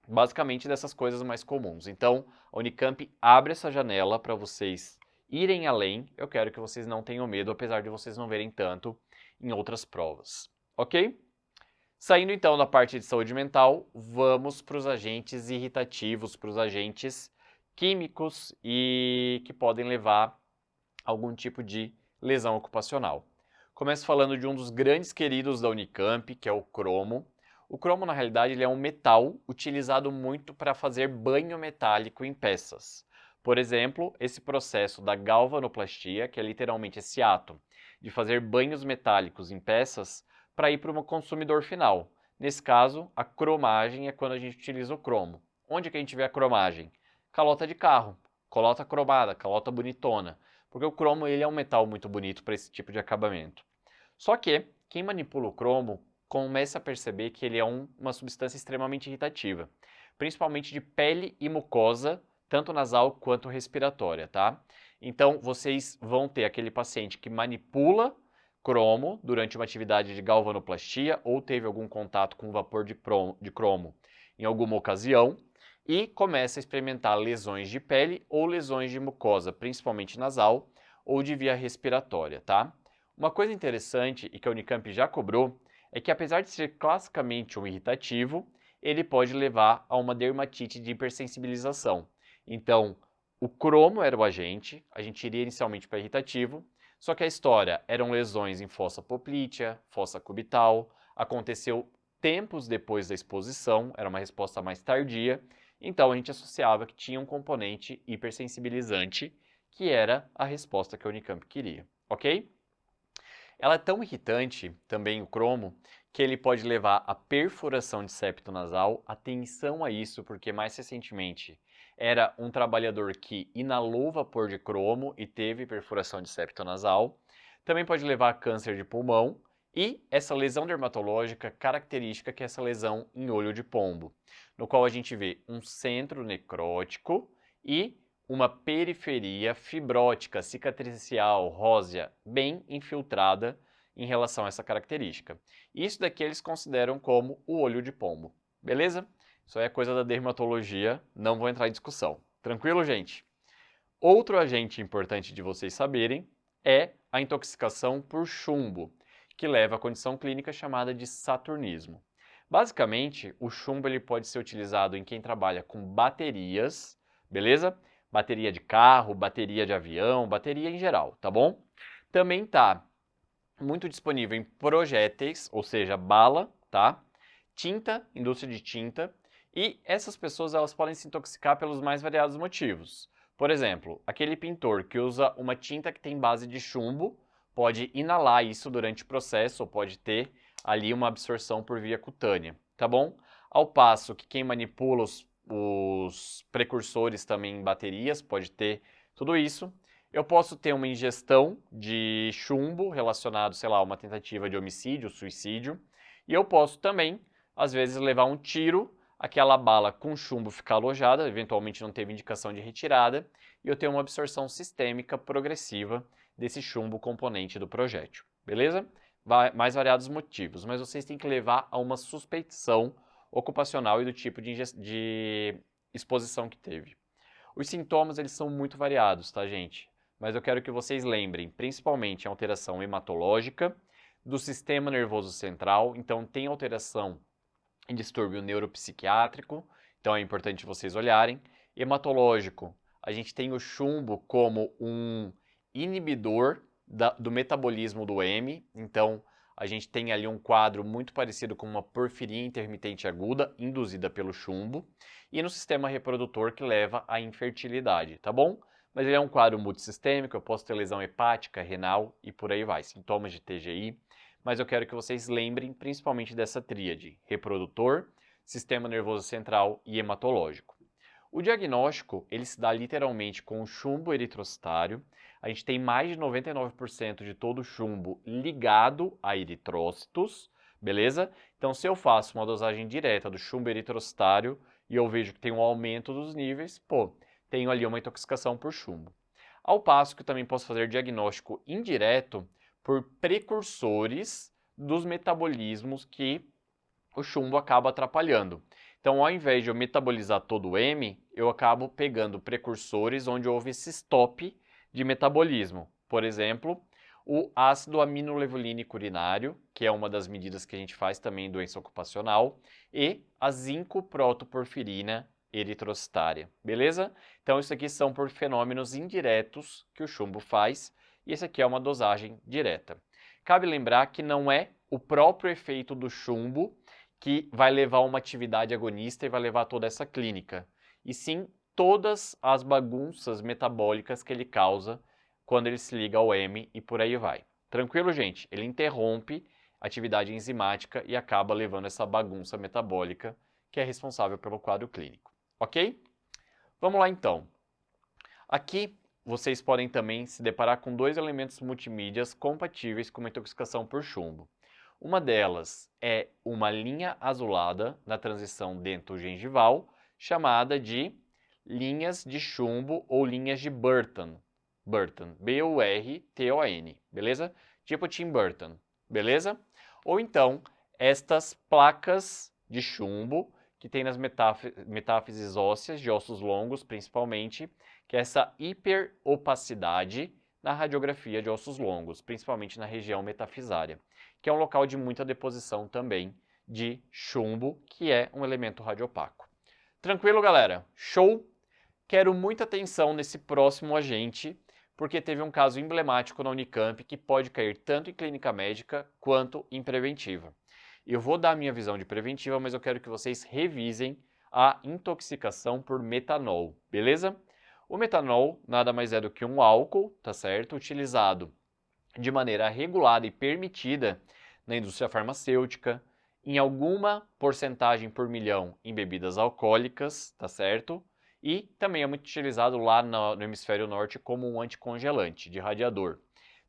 basicamente dessas coisas mais comuns. Então, a Unicamp abre essa janela para vocês irem além. Eu quero que vocês não tenham medo, apesar de vocês não verem tanto em outras provas, ok? Saindo então da parte de saúde mental, vamos para os agentes irritativos, para os agentes químicos e que podem levar a algum tipo de lesão ocupacional. Começo falando de um dos grandes queridos da Unicamp, que é o cromo. O cromo, na realidade, ele é um metal utilizado muito para fazer banho metálico em peças. Por exemplo, esse processo da galvanoplastia, que é literalmente esse ato de fazer banhos metálicos em peças para ir para um consumidor final. Nesse caso, a cromagem é quando a gente utiliza o cromo. Onde que a gente vê a cromagem? Calota de carro, calota cromada, calota bonitona, porque o cromo ele é um metal muito bonito para esse tipo de acabamento. Só que quem manipula o cromo começa a perceber que ele é uma substância extremamente irritativa, principalmente de pele e mucosa, tanto nasal quanto respiratória, tá? Então, vocês vão ter aquele paciente que manipula cromo durante uma atividade de galvanoplastia ou teve algum contato com vapor de cromo em alguma ocasião e começa a experimentar lesões de pele ou lesões de mucosa, principalmente nasal ou de via respiratória, tá? Uma coisa interessante e que a Unicamp já cobrou é que apesar de ser classicamente um irritativo, ele pode levar a uma dermatite de hipersensibilização. Então, o cromo era o agente, a gente iria inicialmente para irritativo, só que a história eram lesões em fossa poplítea, fossa cubital, aconteceu tempos depois da exposição, era uma resposta mais tardia, então a gente associava que tinha um componente hipersensibilizante, que era a resposta que a Unicamp queria, ok? Ela é tão irritante, também o cromo, que ele pode levar à perfuração de septo nasal. Atenção a isso, porque mais recentemente era um trabalhador que inalou vapor de cromo e teve perfuração de septo nasal. Também pode levar a câncer de pulmão e essa lesão dermatológica característica que é essa lesão em olho de pombo, no qual a gente vê um centro necrótico e uma periferia fibrótica, cicatricial, rósea, bem infiltrada em relação a essa característica. Isso daqui eles consideram como o olho de pombo, beleza? Isso aí é coisa da dermatologia, não vou entrar em discussão. Tranquilo, gente? Outro agente importante de vocês saberem é a intoxicação por chumbo, que leva à condição clínica chamada de saturnismo. Basicamente, o chumbo ele pode ser utilizado em quem trabalha com baterias, beleza? Bateria de carro, bateria de avião, bateria em geral, tá bom? Também tá muito disponível em projéteis, ou seja, bala, tá? Tinta, indústria de tinta, e essas pessoas elas podem se intoxicar pelos mais variados motivos. Por exemplo, aquele pintor que usa uma tinta que tem base de chumbo pode inalar isso durante o processo ou pode ter ali uma absorção por via cutânea, tá bom? Ao passo que quem manipula os precursores também em baterias pode ter tudo isso. Eu posso ter uma ingestão de chumbo relacionado, sei lá, a uma tentativa de homicídio, suicídio, e eu posso também, às vezes, levar um tiro, aquela bala com chumbo ficar alojada, eventualmente não teve indicação de retirada, e eu tenho uma absorção sistêmica progressiva desse chumbo componente do projétil, beleza? Mais variados motivos, mas vocês têm que levar a uma suspeição ocupacional e do tipo de exposição que teve. Os sintomas, eles são muito variados, tá, gente? Mas eu quero que vocês lembrem, principalmente, a alteração hematológica do sistema nervoso central. Então, tem alteração em distúrbio neuropsiquiátrico, então é importante vocês olharem. Hematológico, a gente tem o chumbo como um inibidor do metabolismo do M, então a gente tem ali um quadro muito parecido com uma porfiria intermitente aguda induzida pelo chumbo, e no sistema reprodutor que leva à infertilidade, tá bom? Mas ele é um quadro multissistêmico, eu posso ter lesão hepática, renal e por aí vai, sintomas de TGI, mas eu quero que vocês lembrem principalmente dessa tríade: reprodutor, sistema nervoso central e hematológico. O diagnóstico, ele se dá literalmente com o chumbo eritrocitário. A gente tem mais de 99% de todo o chumbo ligado a eritrócitos, beleza? Então, se eu faço uma dosagem direta do chumbo eritrocitário e eu vejo que tem um aumento dos níveis, pô, tenho ali uma intoxicação por chumbo. Ao passo que eu também posso fazer diagnóstico indireto por precursores dos metabolismos que o chumbo acaba atrapalhando. Então, ao invés de eu metabolizar todo o M, eu acabo pegando precursores onde houve esse stop de metabolismo. Por exemplo, o ácido aminolevulínico urinário, que é uma das medidas que a gente faz também em doença ocupacional, e a zinco-protoporfirina eritrocitária, beleza? Então, isso aqui são por fenômenos indiretos que o chumbo faz, e esse aqui é uma dosagem direta. Cabe lembrar que não é o próprio efeito do chumbo que vai levar a uma atividade agonista e vai levar a toda essa clínica, e sim todas as bagunças metabólicas que ele causa quando ele se liga ao M e por aí vai. Tranquilo, gente? Ele interrompe a atividade enzimática e acaba levando essa bagunça metabólica que é responsável pelo quadro clínico, ok? Vamos lá então. Aqui vocês podem também se deparar com dois elementos multimídias compatíveis com uma intoxicação por chumbo. Uma delas é uma linha azulada na transição dento-gengival, chamada de linhas de chumbo ou linhas de Burton. Burton, B-U-R-T-O-N, beleza? Tipo Tim Burton, beleza? Ou então, estas placas de chumbo que tem nas metáfises ósseas, de ossos longos principalmente, que é essa hiperopacidade na radiografia de ossos longos, principalmente na região metafisária, que é um local de muita deposição também de chumbo, que é um elemento radiopaco. Tranquilo, galera? Show? Quero muita atenção nesse próximo agente, porque teve um caso emblemático na Unicamp que pode cair tanto em clínica médica quanto em preventiva. Eu vou dar a minha visão de preventiva, mas eu quero que vocês revisem a intoxicação por metanol, beleza? O metanol nada mais é do que um álcool, tá certo? Utilizado de maneira regulada e permitida na indústria farmacêutica, em alguma porcentagem por milhão em bebidas alcoólicas, tá certo? E também é muito utilizado lá no hemisfério norte como um anticongelante de radiador.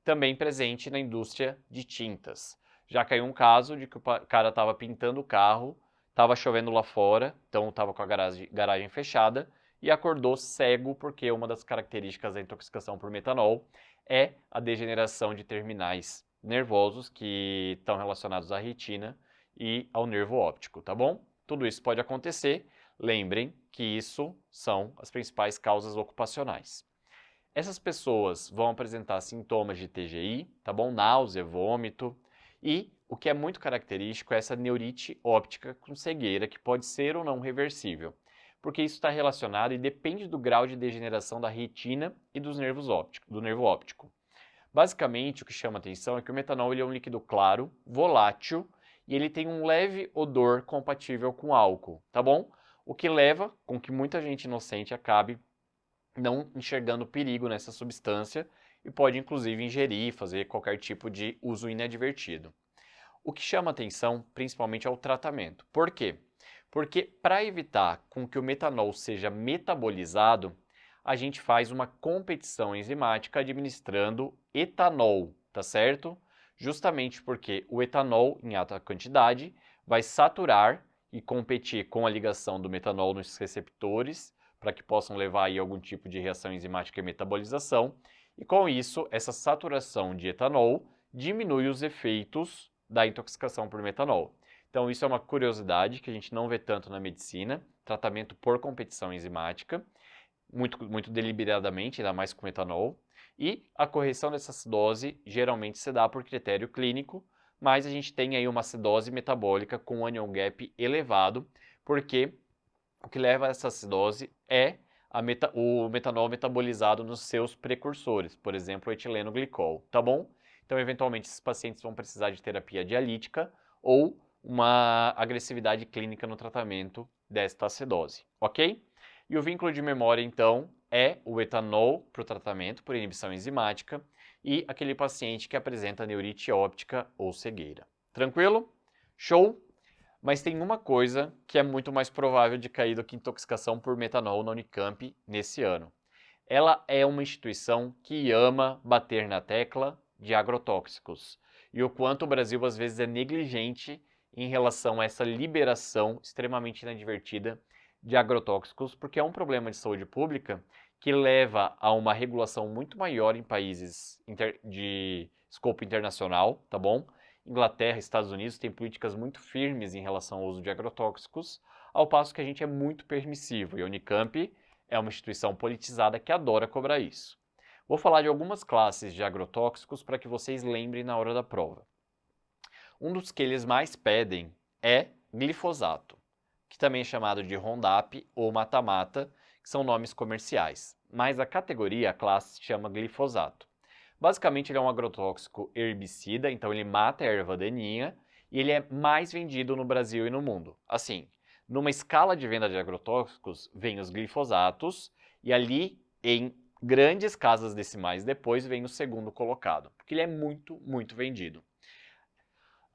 Também presente na indústria de tintas. Já caiu um caso de que o cara estava pintando o carro, estava chovendo lá fora, então estava com a garagem fechada, e acordou cego porque uma das características da intoxicação por metanol é a degeneração de terminais nervosos que estão relacionados à retina e ao nervo óptico, tá bom? Tudo isso pode acontecer. Lembrem que isso são as principais causas ocupacionais. Essas pessoas vão apresentar sintomas de TGI, tá bom? Náusea, vômito, e o que é muito característico é essa neurite óptica com cegueira, que pode ser ou não reversível, porque isso está relacionado e depende do grau de degeneração da retina e dos nervos ópticos, do nervo óptico. Basicamente, o que chama atenção é que o metanol ele é um líquido claro, volátil, e ele tem um leve odor compatível com álcool, tá bom? O que leva com que muita gente inocente acabe não enxergando perigo nessa substância e pode inclusive ingerir, fazer qualquer tipo de uso inadvertido. O que chama atenção principalmente é o tratamento. Por quê? Porque para evitar com que o metanol seja metabolizado, a gente faz uma competição enzimática administrando etanol, tá certo? Justamente porque o etanol, em alta quantidade, vai saturar e competir com a ligação do metanol nos receptores, para que possam levar aí algum tipo de reação enzimática e metabolização, e com isso, essa saturação de etanol diminui os efeitos da intoxicação por metanol. Então isso é uma curiosidade que a gente não vê tanto na medicina, tratamento por competição enzimática. muito deliberadamente, ainda mais com etanol. E a correção dessa acidose geralmente se dá por critério clínico, mas a gente tem aí uma acidose metabólica com anion gap elevado, porque o que leva a essa acidose é o metanol metabolizado nos seus precursores, por exemplo, o etileno glicol, tá bom? Então, eventualmente, esses pacientes vão precisar de terapia dialítica ou uma agressividade clínica no tratamento desta acidose, ok? E o vínculo de memória, então, é o etanol para o tratamento por inibição enzimática e aquele paciente que apresenta neurite óptica ou cegueira. Tranquilo? Show? Mas tem uma coisa que é muito mais provável de cair do que intoxicação por metanol na Unicamp nesse ano. Ela é uma instituição que ama bater na tecla de agrotóxicos e o quanto o Brasil às vezes é negligente em relação a essa liberação extremamente inadvertida de agrotóxicos, porque é um problema de saúde pública que leva a uma regulação muito maior em países de escopo internacional, tá bom? Inglaterra, Estados Unidos têm políticas muito firmes em relação ao uso de agrotóxicos, ao passo que a gente é muito permissivo, e a Unicamp é uma instituição politizada que adora cobrar isso. Vou falar de algumas classes de agrotóxicos para que vocês lembrem na hora da prova. Um dos que eles mais pedem é glifosato, que também é chamado de Roundup ou mata-mata, que são nomes comerciais, mas a categoria, a classe, se chama glifosato. Basicamente, ele é um agrotóxico herbicida, então ele mata a erva daninha e ele é mais vendido no Brasil e no mundo. Assim, numa escala de venda de agrotóxicos, vem os glifosatos e ali, em grandes casas decimais depois, vem o segundo colocado, porque ele é muito, muito vendido.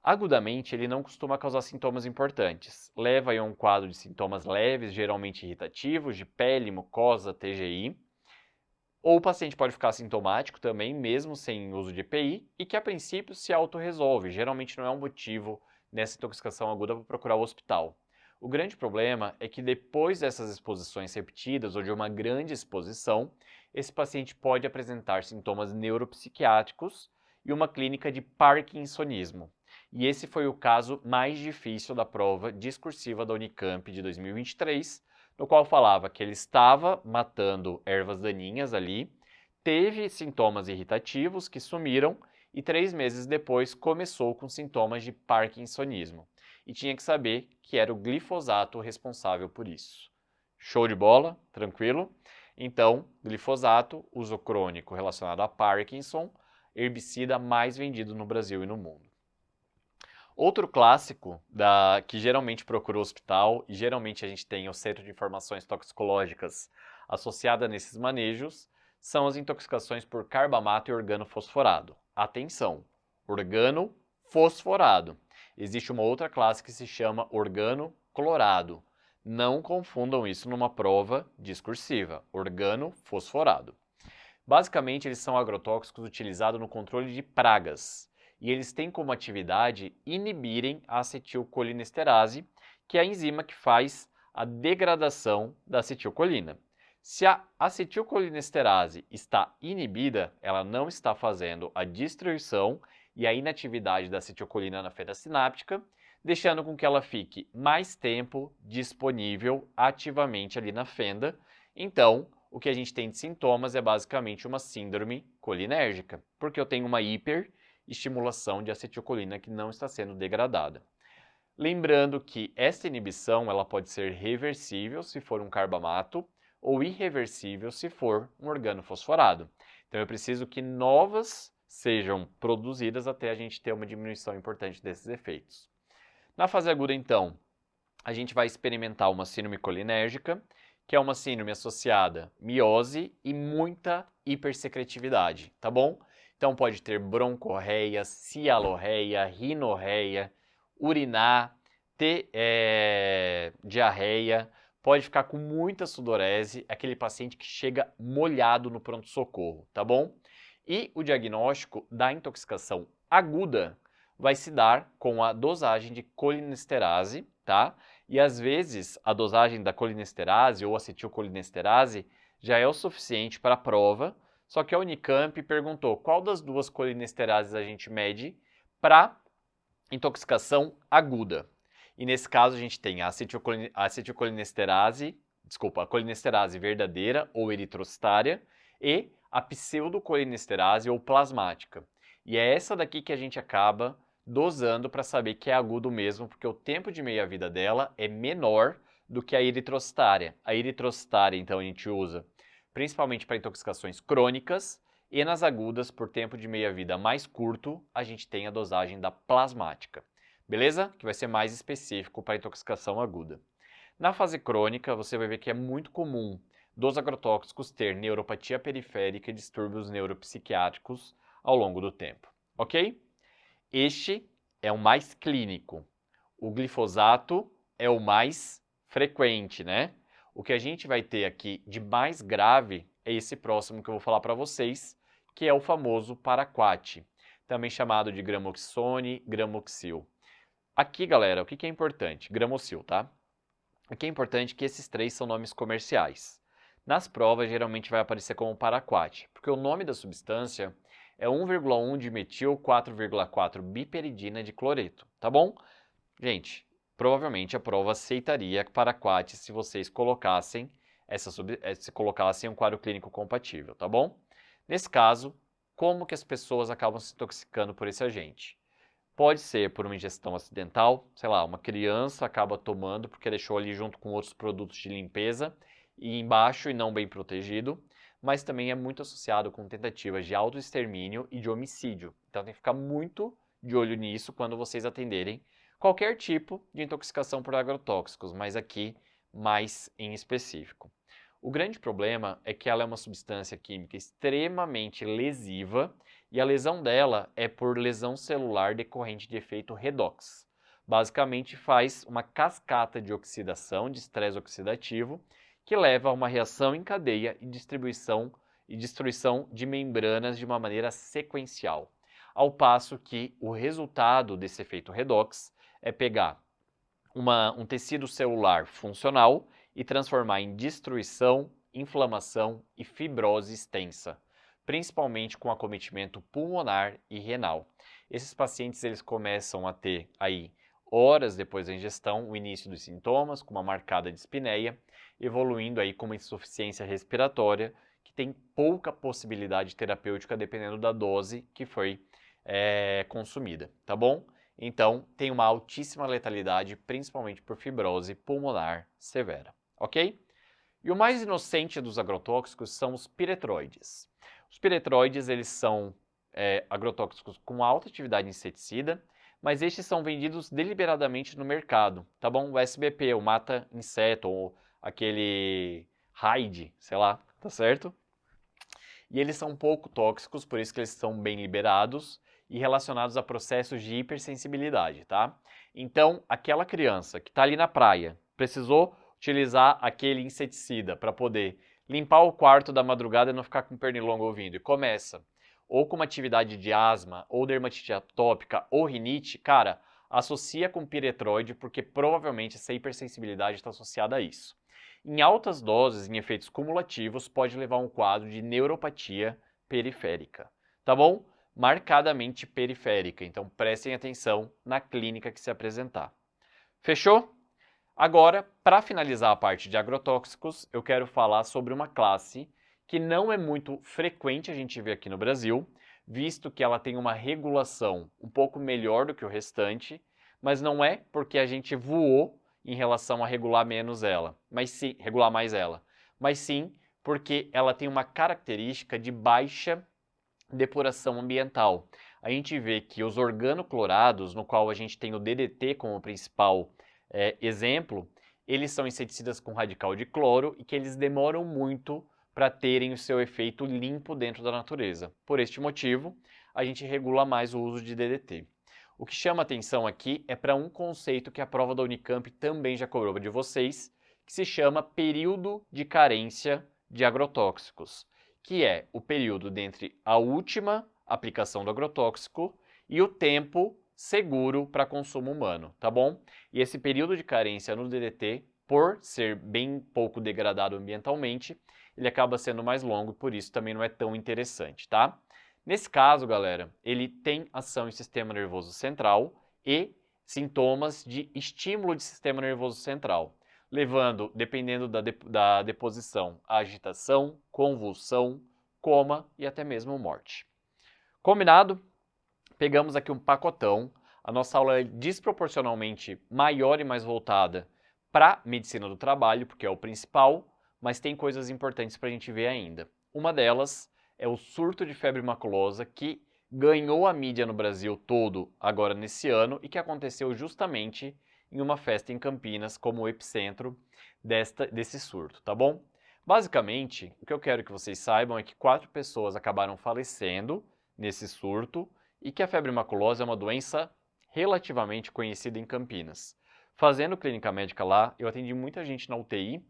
Agudamente, ele não costuma causar sintomas importantes. Leva a um quadro de sintomas leves, geralmente irritativos, de pele, mucosa, TGI. Ou o paciente pode ficar sintomático também, mesmo sem uso de EPI, e que a princípio se autorresolve. Geralmente não é um motivo nessa intoxicação aguda para procurar o hospital. O grande problema é que depois dessas exposições repetidas ou de uma grande exposição, esse paciente pode apresentar sintomas neuropsiquiátricos e uma clínica de parkinsonismo. E esse foi o caso mais difícil da prova discursiva da Unicamp de 2023, no qual falava que ele estava matando ervas daninhas ali, teve sintomas irritativos que sumiram e 3 meses depois começou com sintomas de parkinsonismo. E tinha que saber que era o glifosato responsável por isso. Show de bola? Tranquilo? Então, glifosato, uso crônico relacionado a Parkinson, herbicida mais vendido no Brasil e no mundo. Outro clássico que geralmente procura o hospital, e geralmente a gente tem o Centro de Informações Toxicológicas associada nesses manejos, são as intoxicações por carbamato e organofosforado. Atenção, organofosforado. Existe uma outra classe que se chama organoclorado. Não confundam isso numa prova discursiva, organofosforado. Basicamente, eles são agrotóxicos utilizados no controle de pragas. E eles têm como atividade inibirem a acetilcolinesterase, que é a enzima que faz a degradação da acetilcolina. Se a acetilcolinesterase está inibida, ela não está fazendo a destruição e a inatividade da acetilcolina na fenda sináptica, deixando com que ela fique mais tempo disponível ativamente ali na fenda. Então, o que a gente tem de sintomas é basicamente uma síndrome colinérgica, porque eu tenho uma hiperestimulação de acetilcolina que não está sendo degradada. Lembrando que essa inibição ela pode ser reversível se for um carbamato ou irreversível se for um organofosforado. Então eu preciso que novas sejam produzidas até a gente ter uma diminuição importante desses efeitos. Na fase aguda, então, a gente vai experimentar uma síndrome colinérgica, que é uma síndrome associada à miose e muita hipersecretividade, tá bom? Então pode ter broncorreia, cialorreia, rinorreia, urinar, ter diarreia, pode ficar com muita sudorese, aquele paciente que chega molhado no pronto-socorro, tá bom? E o diagnóstico da intoxicação aguda vai se dar com a dosagem de colinesterase, tá? E às vezes a dosagem da colinesterase ou acetilcolinesterase já é o suficiente para a prova, só que a Unicamp perguntou qual das duas colinesterases a gente mede para intoxicação aguda. E nesse caso a gente tem a acetilcolinesterase a colinesterase verdadeira ou eritrocitária e a pseudocolinesterase ou plasmática. E é essa daqui que a gente acaba dosando para saber que é agudo mesmo, porque o tempo de meia-vida dela é menor do que a eritrocitária. A eritrocitária, então, a gente usa principalmente para intoxicações crônicas, e nas agudas, por tempo de meia-vida mais curto, a gente tem a dosagem da plasmática. Beleza? Que vai ser mais específico para intoxicação aguda. Na fase crônica, você vai ver que é muito comum dos agrotóxicos ter neuropatia periférica e distúrbios neuropsiquiátricos ao longo do tempo, ok? Este é o mais clínico. O glifosato é o mais frequente, né? O que a gente vai ter aqui de mais grave é esse próximo que eu vou falar para vocês, que é o famoso paraquat, também chamado de gramoxone, gramoxil. Aqui, galera, o que é importante? Gramoxil, tá? Aqui é importante que esses três são nomes comerciais. Nas provas, geralmente vai aparecer como paraquat, porque o nome da substância é 1,1 de metil 4,4 biperidina de cloreto, tá bom? Gente, provavelmente a prova aceitaria paraquat se vocês colocassem se colocassem um quadro clínico compatível, tá bom? Nesse caso, como que as pessoas acabam se intoxicando por esse agente? Pode ser por uma ingestão acidental, sei lá, uma criança acaba tomando porque deixou ali junto com outros produtos de limpeza e embaixo e não bem protegido, mas também é muito associado com tentativas de autoextermínio e de homicídio. Então tem que ficar muito de olho nisso quando vocês atenderem qualquer tipo de intoxicação por agrotóxicos, mas aqui mais em específico. O grande problema é que ela é uma substância química extremamente lesiva e a lesão dela é por lesão celular decorrente de efeito redox. Basicamente faz uma cascata de oxidação, de estresse oxidativo, que leva a uma reação em cadeia e destruição de membranas de uma maneira sequencial. Ao passo que o resultado desse efeito redox é pegar um tecido celular funcional e transformar em destruição, inflamação e fibrose extensa, principalmente com acometimento pulmonar e renal. Esses pacientes eles começam a ter aí horas depois da ingestão o início dos sintomas, com uma marcada dispneia, evoluindo aí com uma insuficiência respiratória que tem pouca possibilidade terapêutica dependendo da dose que foi consumida, tá bom? Então, tem uma altíssima letalidade, principalmente por fibrose pulmonar severa, ok? E o mais inocente dos agrotóxicos são os piretroides. Os piretroides, eles são agrotóxicos com alta atividade inseticida, mas estes são vendidos deliberadamente no mercado, tá bom? O SBP, o mata-inseto, ou aquele Raid, sei lá, tá certo? E eles são pouco tóxicos, por isso que eles são bem liberados, e relacionados a processos de hipersensibilidade, tá? Então, aquela criança que está ali na praia, precisou utilizar aquele inseticida para poder limpar o quarto da madrugada e não ficar com pernilongo ouvindo, e começa ou com uma atividade de asma, ou dermatite atópica, ou rinite, cara, associa com piretroide, porque provavelmente essa hipersensibilidade está associada a isso. Em altas doses, em efeitos cumulativos, pode levar a um quadro de neuropatia periférica, tá bom? Marcadamente periférica, então prestem atenção na clínica que se apresentar. Fechou? Agora, para finalizar a parte de agrotóxicos, eu quero falar sobre uma classe que não é muito frequente a gente ver aqui no Brasil, visto que ela tem uma regulação um pouco melhor do que o restante, mas não é porque a gente voou em relação a regular menos ela, mas sim, regular mais ela, mas sim porque ela tem uma característica de baixa depuração ambiental. A gente vê que os organoclorados, no qual a gente tem o DDT como principal exemplo, eles são inseticidas com radical de cloro e que eles demoram muito para terem o seu efeito limpo dentro da natureza. Por este motivo, a gente regula mais o uso de DDT. O que chama atenção aqui é para um conceito que a prova da Unicamp também já cobrou de vocês, que se chama período de carência de agrotóxicos, que é o período dentre a última aplicação do agrotóxico e o tempo seguro para consumo humano, tá bom? E esse período de carência no DDT, por ser bem pouco degradado ambientalmente, ele acaba sendo mais longo e por isso também não é tão interessante, tá? Nesse caso, galera, ele tem ação em sistema nervoso central e sintomas de estímulo de sistema nervoso central. levando, dependendo da deposição, a agitação, convulsão, coma e até mesmo morte. Combinado? Pegamos aqui um pacotão. A nossa aula é desproporcionalmente maior e mais voltada para medicina do trabalho, porque é o principal, mas tem coisas importantes para a gente ver ainda. Uma delas é o surto de febre maculosa, que ganhou a mídia no Brasil todo agora nesse ano e que aconteceu justamente em uma festa em Campinas como o epicentro desse surto, tá bom? Basicamente, o que eu quero que vocês saibam é que 4 pessoas acabaram falecendo nesse surto e que a febre maculosa é uma doença relativamente conhecida em Campinas. Fazendo clínica médica lá, eu atendi muita gente na UTI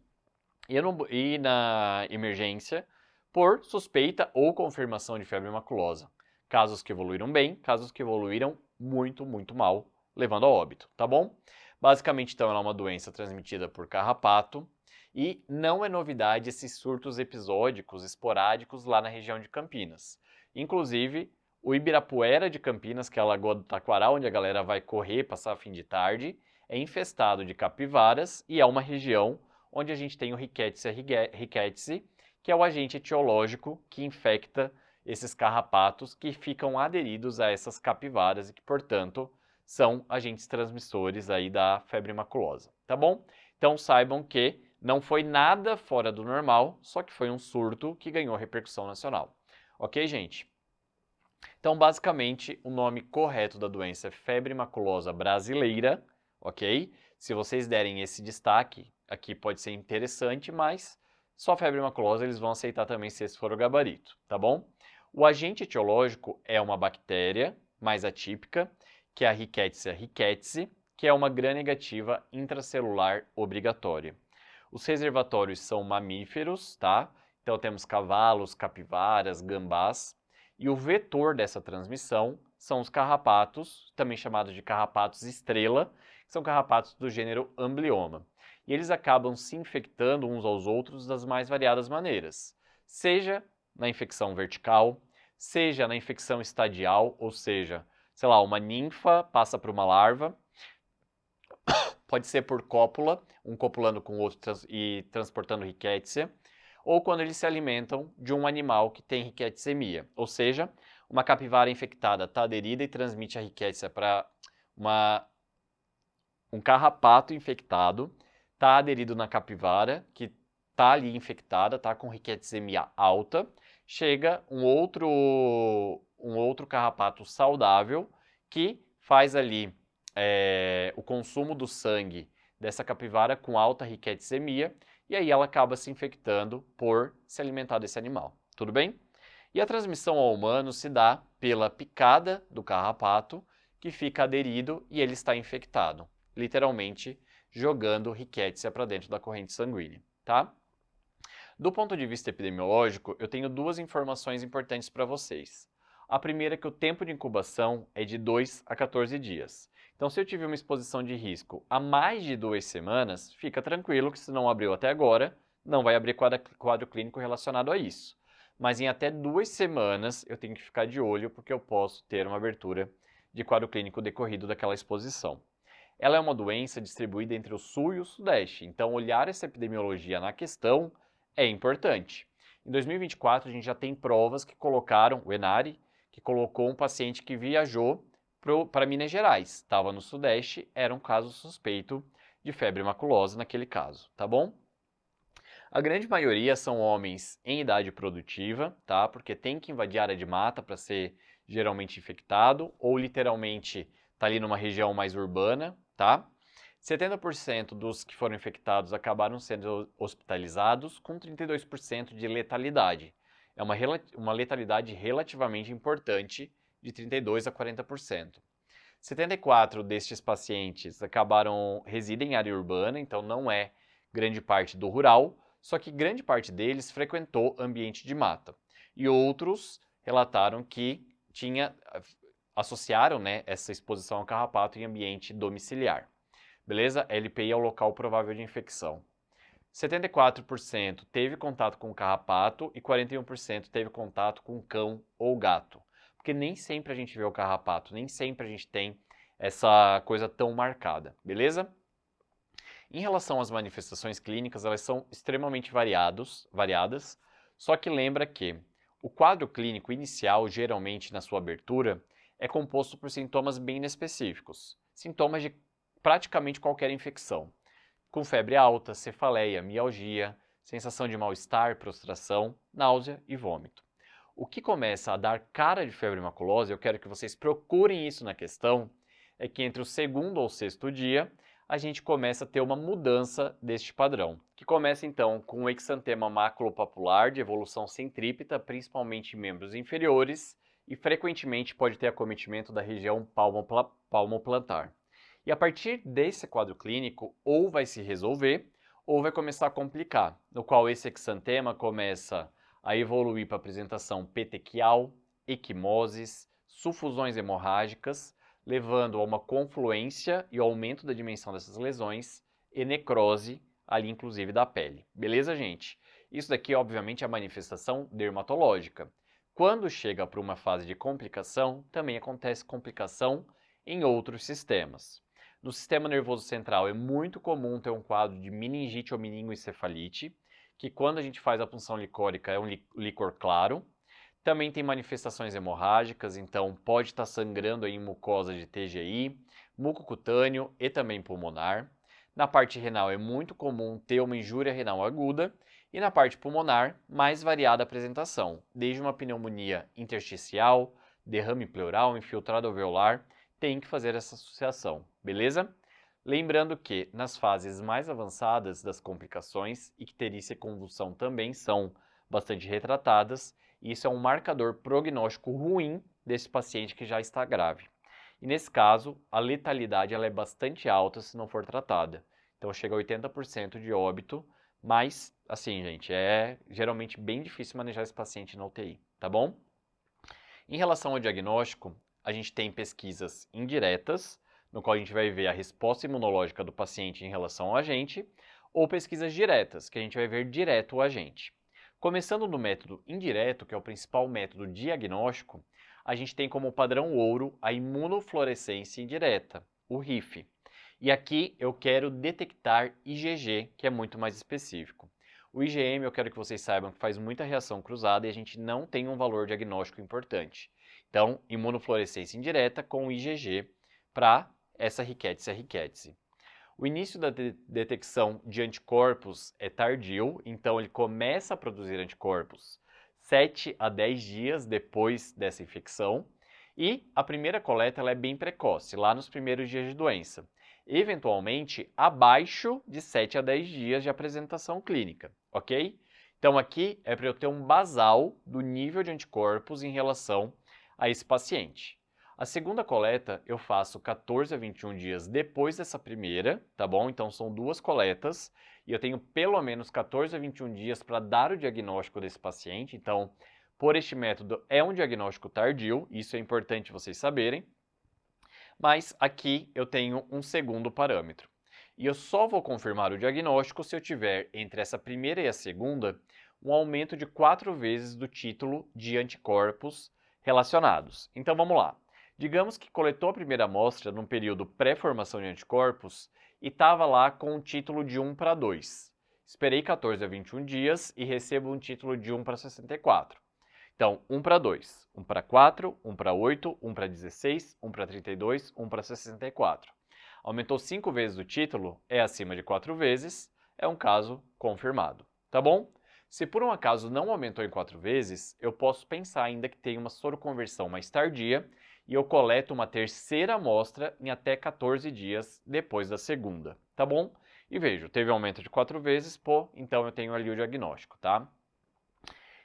e na emergência por suspeita ou confirmação de febre maculosa. Casos que evoluíram bem, casos que evoluíram muito, muito mal, levando a óbito, tá bom? Basicamente, então, ela é uma doença transmitida por carrapato e não é novidade esses surtos episódicos, esporádicos lá na região de Campinas. Inclusive, o Ibirapuera de Campinas, que é a Lagoa do Taquaral, onde a galera vai correr, passar fim de tarde, é infestado de capivaras e é uma região onde a gente tem o Rickettsia rickettsii, que é o agente etiológico que infecta esses carrapatos que ficam aderidos a essas capivaras e que, portanto, são agentes transmissores aí da febre maculosa, tá bom? Então saibam que não foi nada fora do normal, só que foi um surto que ganhou repercussão nacional. Ok, gente? Então, basicamente, o nome correto da doença é febre maculosa brasileira, ok? Se vocês derem esse destaque, aqui pode ser interessante, mas só febre maculosa eles vão aceitar também se esse for o gabarito, tá bom? O agente etiológico é uma bactéria mais atípica, que é a Rickettsia rickettsii, que é uma gram-negativa intracelular obrigatória. Os reservatórios são mamíferos, tá? Então temos cavalos, capivaras, gambás. E o vetor dessa transmissão são os carrapatos, também chamados de carrapatos estrela, que são carrapatos do gênero Amblyomma. E eles acabam se infectando uns aos outros das mais variadas maneiras, seja na infecção vertical, seja na infecção estadial, ou seja, sei lá, uma ninfa passa para uma larva, pode ser por cópula, um copulando com o outro e transportando rickettsia, ou quando eles se alimentam de um animal que tem rickettsiemia, ou seja, uma capivara infectada está aderida e transmite a rickettsias para um carrapato infectado, está aderido na capivara, que está ali infectada, está com rickettsiemia alta, chega um outro carrapato saudável que faz ali o consumo do sangue dessa capivara com alta rickettsiemia, e aí ela acaba se infectando por se alimentar desse animal. Tudo bem? E a transmissão ao humano se dá pela picada do carrapato, que fica aderido e ele está infectado, literalmente jogando rickettsia para dentro da corrente sanguínea, tá? Do ponto de vista epidemiológico, eu tenho 2 informações importantes para vocês. A primeira é que o tempo de incubação é de 2 a 14 dias. Então, se eu tive uma exposição de risco há mais de 2 semanas, fica tranquilo que se não abriu até agora, não vai abrir quadro clínico relacionado a isso. Mas em até 2 semanas, eu tenho que ficar de olho porque eu posso ter uma abertura de quadro clínico decorrido daquela exposição. Ela é uma doença distribuída entre o Sul e o Sudeste, então olhar essa epidemiologia na questão é importante. Em 2024, a gente já tem provas que colocaram, o ENARI, que colocou um paciente que viajou para Minas Gerais, estava no Sudeste, era um caso suspeito de febre maculosa naquele caso, tá bom? A grande maioria são homens em idade produtiva, tá? Porque tem que invadir a área de mata para ser geralmente infectado, ou literalmente tá ali numa região mais urbana, tá? 70% dos que foram infectados acabaram sendo hospitalizados, com 32% de letalidade. É uma letalidade relativamente importante, de 32% a 40%. 74 destes pacientes residem em área urbana, então não é grande parte do rural, só que grande parte deles frequentou ambiente de mata. E outros relataram que associaram, né, essa exposição ao carrapato em ambiente domiciliar. Beleza? LPI é o local provável de infecção. 74% teve contato com o carrapato e 41% teve contato com cão ou gato. Porque nem sempre a gente vê o carrapato, nem sempre a gente tem essa coisa tão marcada, beleza? Em relação às manifestações clínicas, elas são extremamente variadas, só que lembra que o quadro clínico inicial, geralmente na sua abertura, é composto por sintomas bem inespecíficos, sintomas de praticamente qualquer infecção, com febre alta, cefaleia, mialgia, sensação de mal-estar, prostração, náusea e vômito. O que começa a dar cara de febre maculosa, eu quero que vocês procurem isso na questão, é que entre o segundo ou sexto dia, a gente começa a ter uma mudança deste padrão, que começa então com o exantema maculopapular de evolução centrípeta, principalmente em membros inferiores, e frequentemente pode ter acometimento da região palmoplantar. E a partir desse quadro clínico, ou vai se resolver, ou vai começar a complicar, no qual esse exantema começa a evoluir para apresentação petequial, equimoses, sufusões hemorrágicas, levando a uma confluência e ao aumento da dimensão dessas lesões e necrose ali inclusive da pele. Beleza, gente? Isso daqui, obviamente, é a manifestação dermatológica. Quando chega para uma fase de complicação, também acontece complicação em outros sistemas. No sistema nervoso central é muito comum ter um quadro de meningite ou meningoencefalite, que quando a gente faz a punção licórica é um licor claro. Também tem manifestações hemorrágicas, então pode estar sangrando em mucosa de TGI, mucocutâneo e também pulmonar. Na parte renal é muito comum ter uma injúria renal aguda e na parte pulmonar, mais variada a apresentação, desde uma pneumonia intersticial, derrame pleural, infiltrado alveolar, tem que fazer essa associação, beleza? Lembrando que nas fases mais avançadas das complicações, icterícia e convulsão também são bastante retratadas, e isso é um marcador prognóstico ruim desse paciente que já está grave. E nesse caso, a letalidade ela é bastante alta se não for tratada. Então chega a 80% de óbito, mas, assim, gente, é geralmente bem difícil manejar esse paciente na UTI, tá bom? Em relação ao diagnóstico, a gente tem pesquisas indiretas, no qual a gente vai ver a resposta imunológica do paciente em relação ao agente, ou pesquisas diretas, que a gente vai ver direto o agente. Começando no método indireto, que é o principal método diagnóstico, a gente tem como padrão ouro a imunofluorescência indireta, o RIF. E aqui eu quero detectar IgG, que é muito mais específico. O IgM eu quero que vocês saibam que faz muita reação cruzada e a gente não tem um valor diagnóstico importante. Então, imunofluorescência indireta com IgG para essa riquétice. O início da detecção de anticorpos é tardio, então ele começa a produzir anticorpos 7 a 10 dias depois dessa infecção, e a primeira coleta ela é bem precoce, lá nos primeiros dias de doença, eventualmente abaixo de 7 a 10 dias de apresentação clínica, ok? Então aqui é para eu ter um basal do nível de anticorpos em relação a esse paciente. A segunda coleta eu faço 14 a 21 dias depois dessa primeira, tá bom? Então são duas coletas e eu tenho pelo menos 14 a 21 dias para dar o diagnóstico desse paciente. Então, por este método, é um diagnóstico tardio, isso é importante vocês saberem. Mas aqui eu tenho um segundo parâmetro. E eu só vou confirmar o diagnóstico se eu tiver entre essa primeira e a segunda um aumento de 4 vezes do título de anticorpos relacionados. Então vamos lá. Digamos que coletou a primeira amostra num período pré-formação de anticorpos e estava lá com um título de 1 para 2. Esperei 14 a 21 dias e recebo um título de 1 para 64. Então, 1 para 2, 1 para 4, 1 para 8, 1 para 16, 1 para 32, 1 para 64. Aumentou 5 vezes o título, é acima de 4 vezes, é um caso confirmado, tá bom? Se por um acaso não aumentou em 4 vezes, eu posso pensar ainda que tem uma soroconversão mais tardia e eu coleto uma terceira amostra em até 14 dias depois da segunda, tá bom? E vejo, teve aumento de 4 vezes, pô, então eu tenho ali o diagnóstico, tá?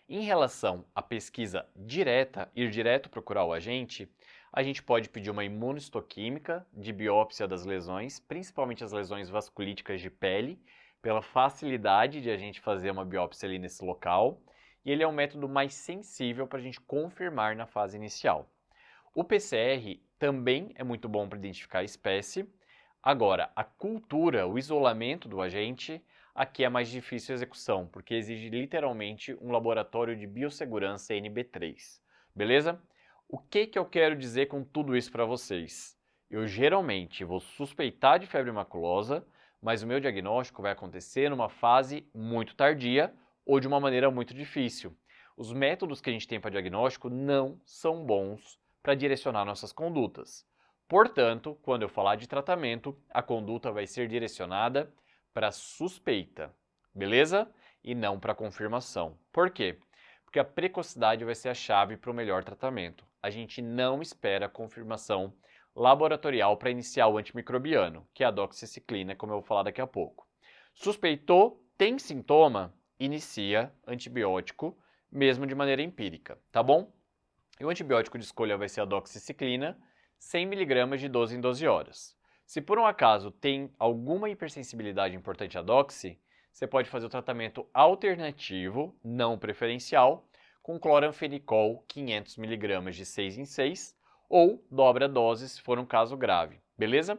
Em relação à pesquisa direta, ir direto procurar o agente, a gente pode pedir uma imunohistoquímica de biópsia das lesões, principalmente as lesões vasculíticas de pele, pela facilidade de a gente fazer uma biópsia ali nesse local, e ele é um método mais sensível para a gente confirmar na fase inicial. O PCR também é muito bom para identificar a espécie. Agora, a cultura, o isolamento do agente, aqui é mais difícil a execução, porque exige literalmente um laboratório de biossegurança NB3. Beleza? O que eu quero dizer com tudo isso para vocês? Eu geralmente vou suspeitar de febre maculosa, mas o meu diagnóstico vai acontecer numa fase muito tardia ou de uma maneira muito difícil. Os métodos que a gente tem para diagnóstico não são bons para direcionar nossas condutas. Portanto, quando eu falar de tratamento, a conduta vai ser direcionada para suspeita, beleza? E não para confirmação. Por quê? Porque a precocidade vai ser a chave para o melhor tratamento. A gente não espera a confirmação laboratorial para iniciar o antimicrobiano, que é a doxiciclina, como eu vou falar daqui a pouco. Suspeitou, tem sintoma, inicia antibiótico, mesmo de maneira empírica, tá bom? E o antibiótico de escolha vai ser a doxiciclina, 100 mg de 12 em 12 horas. Se por um acaso tem alguma hipersensibilidade importante à doxi, você pode fazer o tratamento alternativo, não preferencial, com cloranfenicol 500 mg de 6 em 6, ou dobra a dose se for um caso grave, beleza?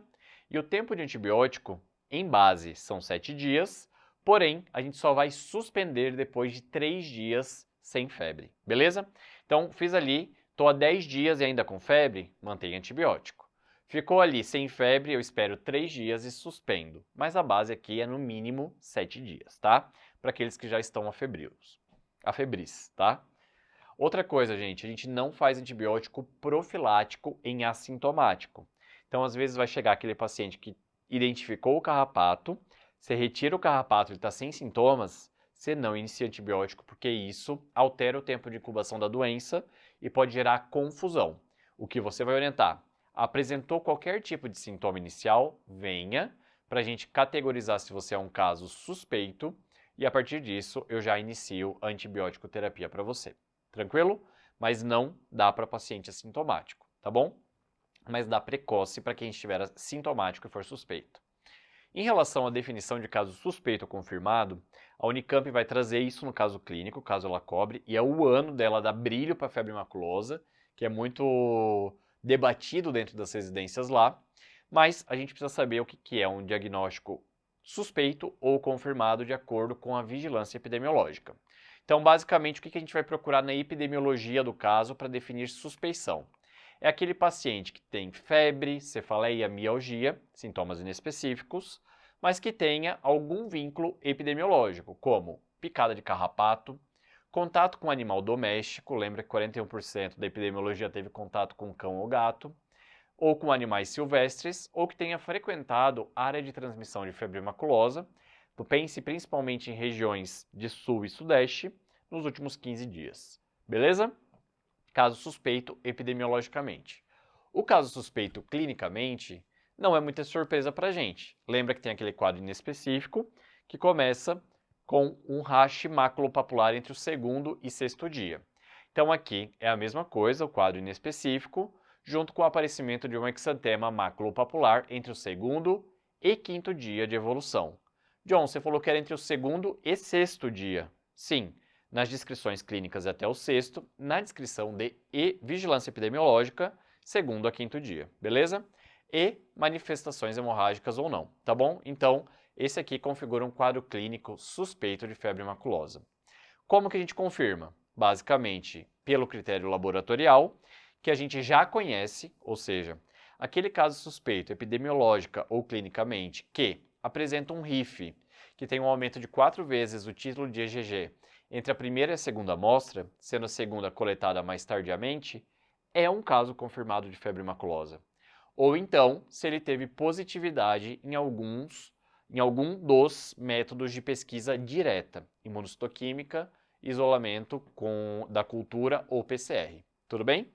E o tempo de antibiótico, em base, são 7 dias, porém, a gente só vai suspender depois de 3 dias sem febre, beleza? Então, fiz ali, estou há 10 dias e ainda com febre, mantenha antibiótico. Ficou ali sem febre, eu espero 3 dias e suspendo, mas a base aqui é no mínimo 7 dias, tá? Para aqueles que já estão afebris, tá? Outra coisa, gente, a gente não faz antibiótico profilático em assintomático. Então, às vezes vai chegar aquele paciente que identificou o carrapato, você retira o carrapato, ele está sem sintomas, você não inicia antibiótico, porque isso altera o tempo de incubação da doença e pode gerar confusão. O que você vai orientar? Apresentou qualquer tipo de sintoma inicial, venha, para a gente categorizar se você é um caso suspeito, e a partir disso eu já inicio a antibiótico terapia para você. Tranquilo? Mas não dá para paciente assintomático, tá bom? Mas dá precoce para quem estiver sintomático e for suspeito. Em relação à definição de caso suspeito ou confirmado, a Unicamp vai trazer isso no caso clínico, caso ela cobre, e é o ano dela dar brilho para a febre maculosa, que é muito debatido dentro das residências lá, mas a gente precisa saber o que é um diagnóstico suspeito ou confirmado de acordo com a vigilância epidemiológica. Então, basicamente, o que a gente vai procurar na epidemiologia do caso para definir suspeição? É aquele paciente que tem febre, cefaleia, mialgia, sintomas inespecíficos, mas que tenha algum vínculo epidemiológico, como picada de carrapato, contato com animal doméstico, lembra que 41% da epidemiologia teve contato com cão ou gato, ou com animais silvestres, ou que tenha frequentado área de transmissão de febre maculosa, pense principalmente em regiões de sul e sudeste, nos últimos 15 dias. Beleza? Caso suspeito epidemiologicamente. O caso suspeito clinicamente não é muita surpresa para a gente. Lembra que tem aquele quadro inespecífico que começa com um rache maculopapular entre o segundo e sexto dia. Então aqui é a mesma coisa, o quadro inespecífico, junto com o aparecimento de um exantema maculopapular entre o segundo e quinto dia de evolução. John, você falou que era entre o segundo e sexto dia. Sim, nas descrições clínicas até o sexto, na descrição de vigilância epidemiológica, segundo a quinto dia, beleza? E manifestações hemorrágicas ou não, tá bom? Então, esse aqui configura um quadro clínico suspeito de febre maculosa. Como que a gente confirma? Basicamente, pelo critério laboratorial, que a gente já conhece, ou seja, aquele caso suspeito epidemiológica ou clinicamente que apresenta um RIF, que tem um aumento de 4 vezes o título de EGG entre a primeira e a segunda amostra, sendo a segunda coletada mais tardiamente, é um caso confirmado de febre maculosa. Ou então, se ele teve positividade em algum dos métodos de pesquisa direta, imunohistoquímica, isolamento da cultura ou PCR. Tudo bem?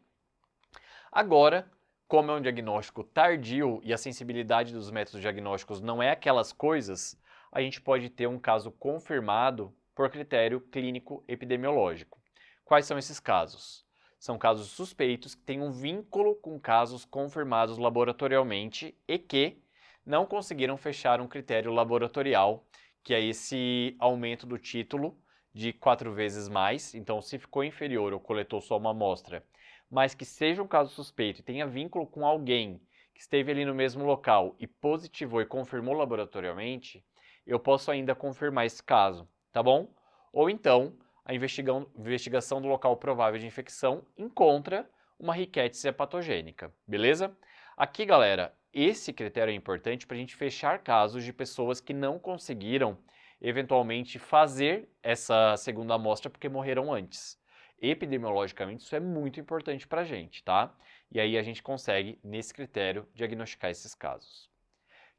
Agora, como é um diagnóstico tardio e a sensibilidade dos métodos diagnósticos não é aquelas coisas, a gente pode ter um caso confirmado por critério clínico epidemiológico. Quais são esses casos? São casos suspeitos que têm um vínculo com casos confirmados laboratorialmente e que não conseguiram fechar um critério laboratorial, que é esse aumento do título de 4 vezes mais. Então, se ficou inferior ou coletou só uma amostra, mas que seja um caso suspeito e tenha vínculo com alguém que esteve ali no mesmo local e positivou e confirmou laboratorialmente, eu posso ainda confirmar esse caso, tá bom? Ou então, a investigação do local provável de infecção encontra uma rickettsia patogênica, beleza? Aqui, galera, esse critério é importante para a gente fechar casos de pessoas que não conseguiram eventualmente fazer essa segunda amostra porque morreram antes. Epidemiologicamente, isso é muito importante para a gente, tá? E aí a gente consegue, nesse critério, diagnosticar esses casos.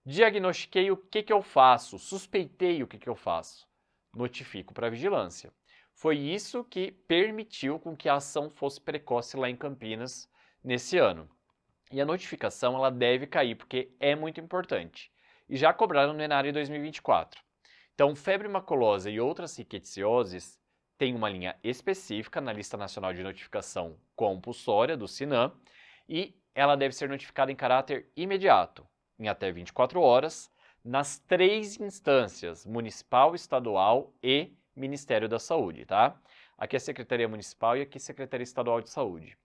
Diagnostiquei, o que eu faço? Suspeitei, o que eu faço? Notifico para a vigilância. Foi isso que permitiu com que a ação fosse precoce lá em Campinas nesse ano. E a notificação ela deve cair porque é muito importante. E já cobraram no Enário 2024. Então, febre maculosa e outras rickettsioses têm uma linha específica na Lista Nacional de Notificação Compulsória do SINAM e ela deve ser notificada em caráter imediato, em até 24 horas, nas 3 instâncias, municipal, estadual e Ministério da Saúde, tá? Aqui é a Secretaria Municipal e aqui a Secretaria Estadual de Saúde.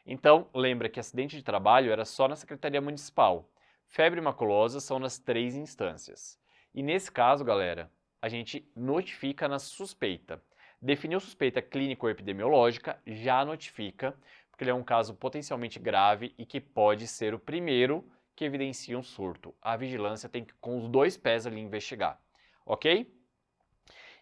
Então, lembra que acidente de trabalho era só na Secretaria Municipal. Febre maculosa são nas 3 instâncias. E nesse caso, galera, a gente notifica na suspeita. Definiu suspeita clínica ou epidemiológica, já notifica, porque ele é um caso potencialmente grave e que pode ser o primeiro que evidencia um surto. A vigilância tem que, com os 2 pés ali, investigar. Ok?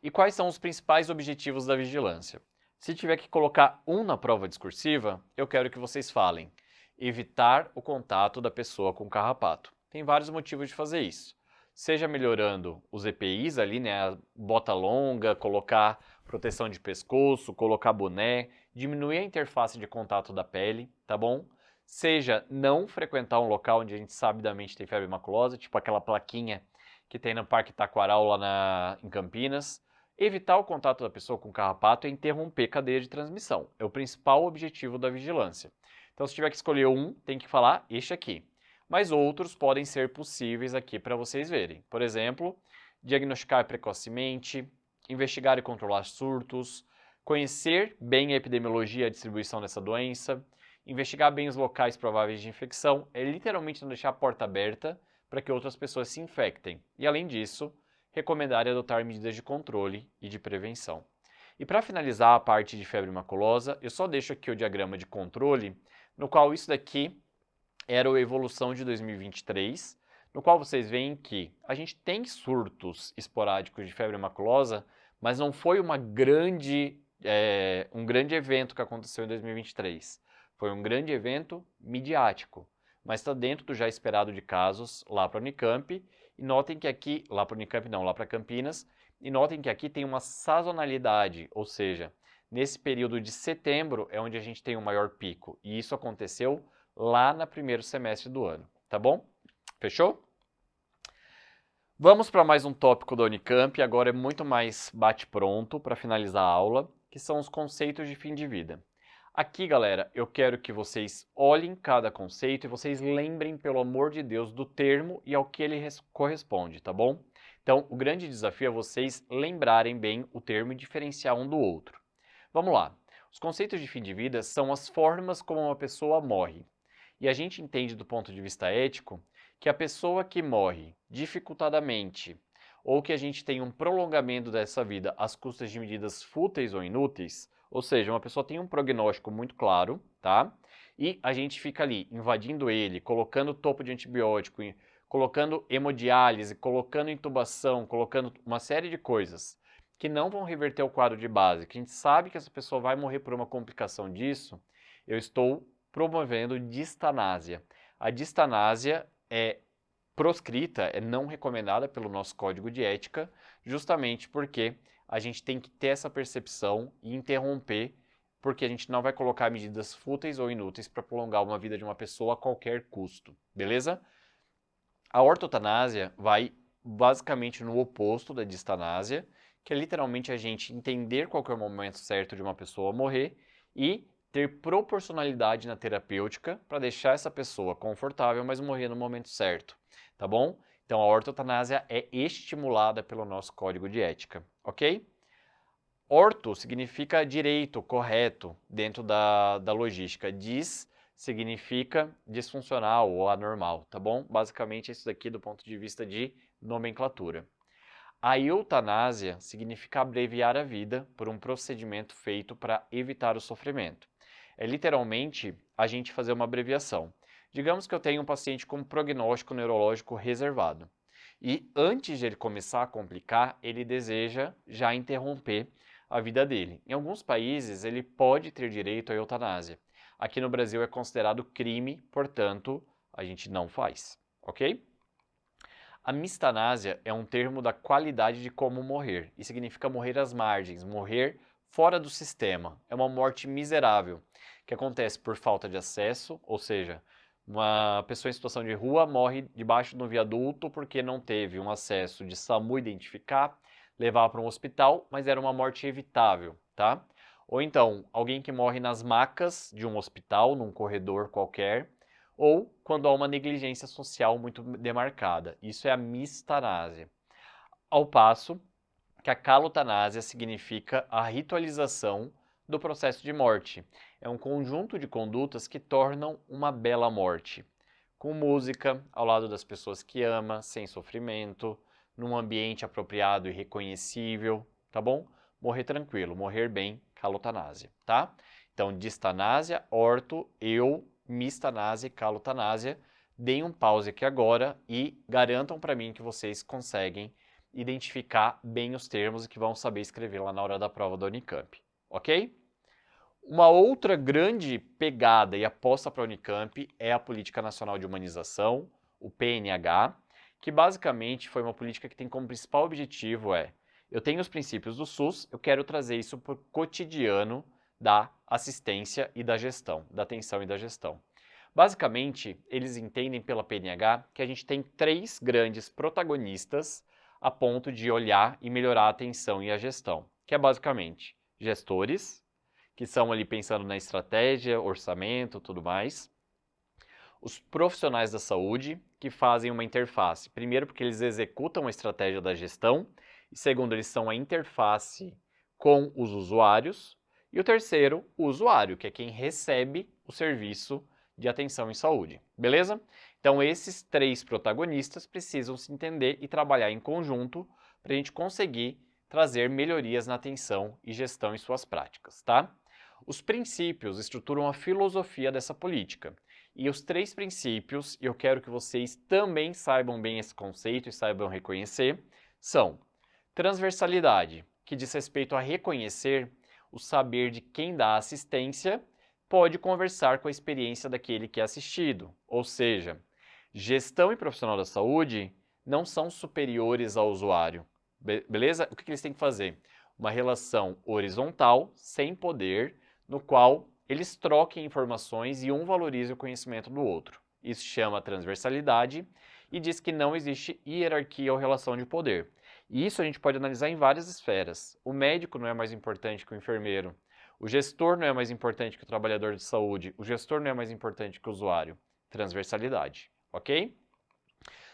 E quais são os principais objetivos da vigilância? Se tiver que colocar um na prova discursiva, eu quero que vocês falem. Evitar o contato da pessoa com carrapato. Tem vários motivos de fazer isso. Seja melhorando os EPIs ali, né, a bota longa, colocar proteção de pescoço, colocar boné, diminuir a interface de contato da pele, tá bom? Seja não frequentar um local onde a gente sabidamente tem febre maculosa, tipo aquela plaquinha que tem no Parque Taquaral lá em Campinas. Evitar o contato da pessoa com carrapato é interromper a cadeia de transmissão. É o principal objetivo da vigilância. Então, se tiver que escolher um, tem que falar este aqui. Mas outros podem ser possíveis aqui para vocês verem. Por exemplo, diagnosticar precocemente, investigar e controlar surtos, conhecer bem a epidemiologia e a distribuição dessa doença, investigar bem os locais prováveis de infecção, é literalmente não deixar a porta aberta para que outras pessoas se infectem. E além disso, recomendar e adotar medidas de controle e de prevenção. E para finalizar a parte de febre maculosa, eu só deixo aqui o diagrama de controle, no qual isso daqui era a evolução de 2023, no qual vocês veem que a gente tem surtos esporádicos de febre maculosa, mas não foi um grande evento que aconteceu em 2023. Foi um grande evento midiático, mas está dentro do já esperado de casos lá para a Unicamp. E notem que aqui, lá para a Unicamp não, lá para Campinas, e notem que aqui tem uma sazonalidade, ou seja, nesse período de setembro é onde a gente tem o maior pico, e isso aconteceu lá no primeiro semestre do ano, tá bom? Fechou? Vamos para mais um tópico da Unicamp, agora é muito mais bate-pronto para finalizar a aula, que são os conceitos de fim de vida. Aqui, galera, eu quero que vocês olhem cada conceito e vocês lembrem, pelo amor de Deus, do termo e ao que ele corresponde, tá bom? Então, o grande desafio é vocês lembrarem bem o termo e diferenciar um do outro. Vamos lá. Os conceitos de fim de vida são as formas como uma pessoa morre. E a gente entende do ponto de vista ético que a pessoa que morre dificultadamente ou que a gente tem um prolongamento dessa vida às custas de medidas fúteis ou inúteis, ou seja, uma pessoa tem um prognóstico muito claro, tá? E a gente fica ali invadindo ele, colocando topo de antibiótico, colocando hemodiálise, colocando intubação, colocando uma série de coisas que não vão reverter o quadro de base, que a gente sabe que essa pessoa vai morrer por uma complicação disso, eu estou promovendo distanásia. A distanásia é proscrita, é não recomendada pelo nosso código de ética, justamente porque a gente tem que ter essa percepção e interromper, porque a gente não vai colocar medidas fúteis ou inúteis para prolongar uma vida de uma pessoa a qualquer custo, beleza? A ortotanásia vai basicamente no oposto da distanásia, que é literalmente a gente entender qual que é o momento certo de uma pessoa morrer e ter proporcionalidade na terapêutica para deixar essa pessoa confortável, mas morrer no momento certo, tá bom? Então a ortotanásia é estimulada pelo nosso código de ética, ok? Orto significa direito, correto, dentro da logística. Dis significa disfuncional ou anormal, tá bom? Basicamente isso daqui do ponto de vista de nomenclatura. A eutanásia significa abreviar a vida por um procedimento feito para evitar o sofrimento. É literalmente a gente fazer uma abreviação. Digamos que eu tenho um paciente com prognóstico neurológico reservado. E antes de ele começar a complicar, ele deseja já interromper a vida dele. Em alguns países, ele pode ter direito à eutanásia. Aqui no Brasil é considerado crime, portanto, a gente não faz, ok? A mistanásia é um termo da qualidade de como morrer, e significa morrer às margens, morrer fora do sistema. É uma morte miserável, que acontece por falta de acesso, ou seja, uma pessoa em situação de rua morre debaixo de um viaduto porque não teve um acesso de SAMU identificar, levar para um hospital, mas era uma morte evitável, tá? Ou então, alguém que morre nas macas de um hospital, num corredor qualquer, ou quando há uma negligência social muito demarcada. Isso é a mistanásia. Ao passo que a calotanásia significa a ritualização do processo de morte. É um conjunto de condutas que tornam uma bela morte. Com música, ao lado das pessoas que ama, sem sofrimento, num ambiente apropriado e reconhecível, tá bom? Morrer tranquilo, morrer bem, calotanásia, tá? Então, distanásia, orto, eu, mistanásia e calotanásia. Deem um pause aqui agora e garantam para mim que vocês conseguem identificar bem os termos e que vão saber escrever lá na hora da prova da Unicamp, ok? Uma outra grande pegada e aposta para a Unicamp é a Política Nacional de Humanização, o PNH, que basicamente foi uma política que tem como principal objetivo eu tenho os princípios do SUS, eu quero trazer isso para o cotidiano da assistência e da gestão, da atenção e da gestão. Basicamente, eles entendem pela PNH que a gente tem 3 grandes protagonistas a ponto de olhar e melhorar a atenção e a gestão, que é basicamente gestores, que são ali pensando na estratégia, orçamento, tudo mais. Os profissionais da saúde, que fazem uma interface, primeiro porque eles executam a estratégia da gestão, e segundo, eles são a interface com os usuários, e o terceiro, o usuário, que é quem recebe o serviço de atenção em saúde, beleza? Então esses 3 protagonistas precisam se entender e trabalhar em conjunto para a gente conseguir trazer melhorias na atenção e gestão em suas práticas, tá? Os princípios estruturam a filosofia dessa política. E os 3 princípios, e eu quero que vocês também saibam bem esse conceito e saibam reconhecer, são transversalidade, que diz respeito a reconhecer o saber de quem dá assistência pode conversar com a experiência daquele que é assistido, ou seja, gestão e profissional da saúde não são superiores ao usuário, beleza? O que eles têm que fazer? Uma relação horizontal, sem poder, no qual eles troquem informações e um valorize o conhecimento do outro. Isso chama transversalidade e diz que não existe hierarquia ou relação de poder. E isso a gente pode analisar em várias esferas. O médico não é mais importante que o enfermeiro. O gestor não é mais importante que o trabalhador de saúde. O gestor não é mais importante que o usuário. Transversalidade, ok?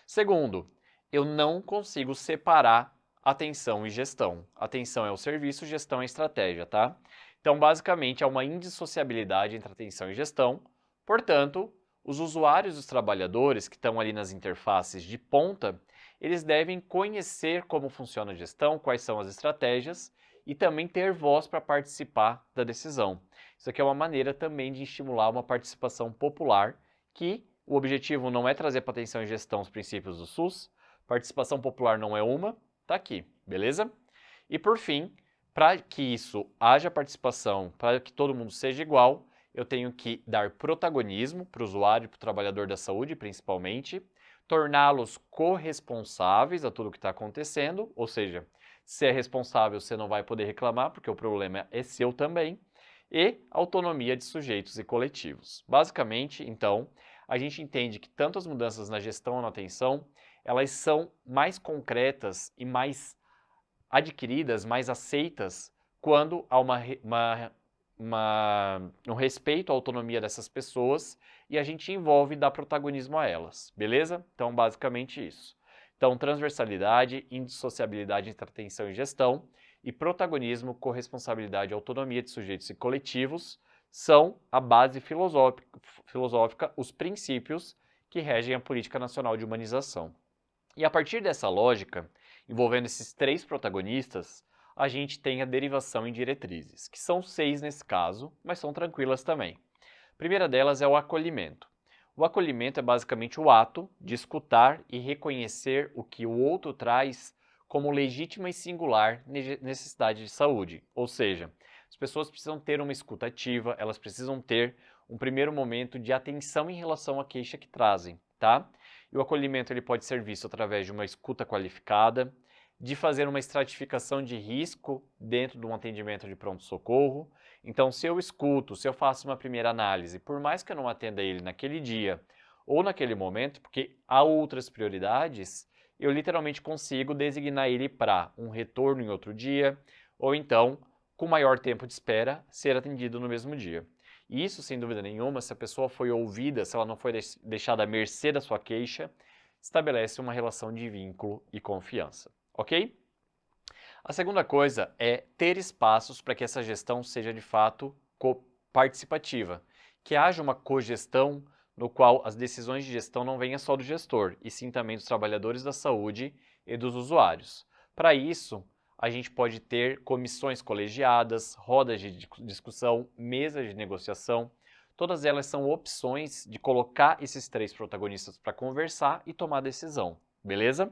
Segundo, eu não consigo separar atenção e gestão. Atenção é o serviço, gestão é a estratégia, tá? Então, basicamente, há uma indissociabilidade entre atenção e gestão. Portanto, os usuários e os trabalhadores que estão ali nas interfaces de ponta, eles devem conhecer como funciona a gestão, quais são as estratégias e também ter voz para participar da decisão. Isso aqui é uma maneira também de estimular uma participação popular, que o objetivo não é trazer para atenção e gestão os princípios do SUS, participação popular não é uma, tá aqui, beleza? E por fim, para que isso haja participação, para que todo mundo seja igual, eu tenho que dar protagonismo para o usuário e para o trabalhador da saúde, principalmente, torná-los corresponsáveis a tudo o que está acontecendo, ou seja, se é responsável, você não vai poder reclamar, porque o problema é seu também, e autonomia de sujeitos e coletivos. Basicamente, então, a gente entende que tanto as mudanças na gestão ou na atenção, elas são mais concretas e mais adquiridas, mais aceitas, quando há um respeito à autonomia dessas pessoas e a gente envolve e dá protagonismo a elas, beleza? Então, basicamente isso. Então, transversalidade, indissociabilidade entre atenção e gestão e protagonismo, corresponsabilidade e autonomia de sujeitos e coletivos são a base filosófica, os princípios que regem a Política Nacional de Humanização. E a partir dessa lógica, envolvendo esses 3 protagonistas, a gente tem a derivação em diretrizes, que são 6 nesse caso, mas são tranquilas também. A primeira delas é o acolhimento. O acolhimento é basicamente o ato de escutar e reconhecer o que o outro traz como legítima e singular necessidade de saúde. Ou seja, as pessoas precisam ter uma escuta ativa, elas precisam ter um primeiro momento de atenção em relação à queixa que trazem, tá? E o acolhimento ele pode ser visto através de uma escuta qualificada, de fazer uma estratificação de risco dentro de um atendimento de pronto-socorro. Então, se eu escuto, se eu faço uma primeira análise, por mais que eu não atenda ele naquele dia ou naquele momento, porque há outras prioridades, eu literalmente consigo designar ele para um retorno em outro dia, ou então, com maior tempo de espera, ser atendido no mesmo dia. E isso, sem dúvida nenhuma, se a pessoa foi ouvida, se ela não foi deixada à mercê da sua queixa, estabelece uma relação de vínculo e confiança, ok? A segunda coisa é ter espaços para que essa gestão seja de fato participativa, que haja uma cogestão no qual as decisões de gestão não venham só do gestor, e sim também dos trabalhadores da saúde e dos usuários. Para isso, a gente pode ter comissões colegiadas, rodas de discussão, mesas de negociação. Todas elas são opções de colocar esses três protagonistas para conversar e tomar decisão, beleza?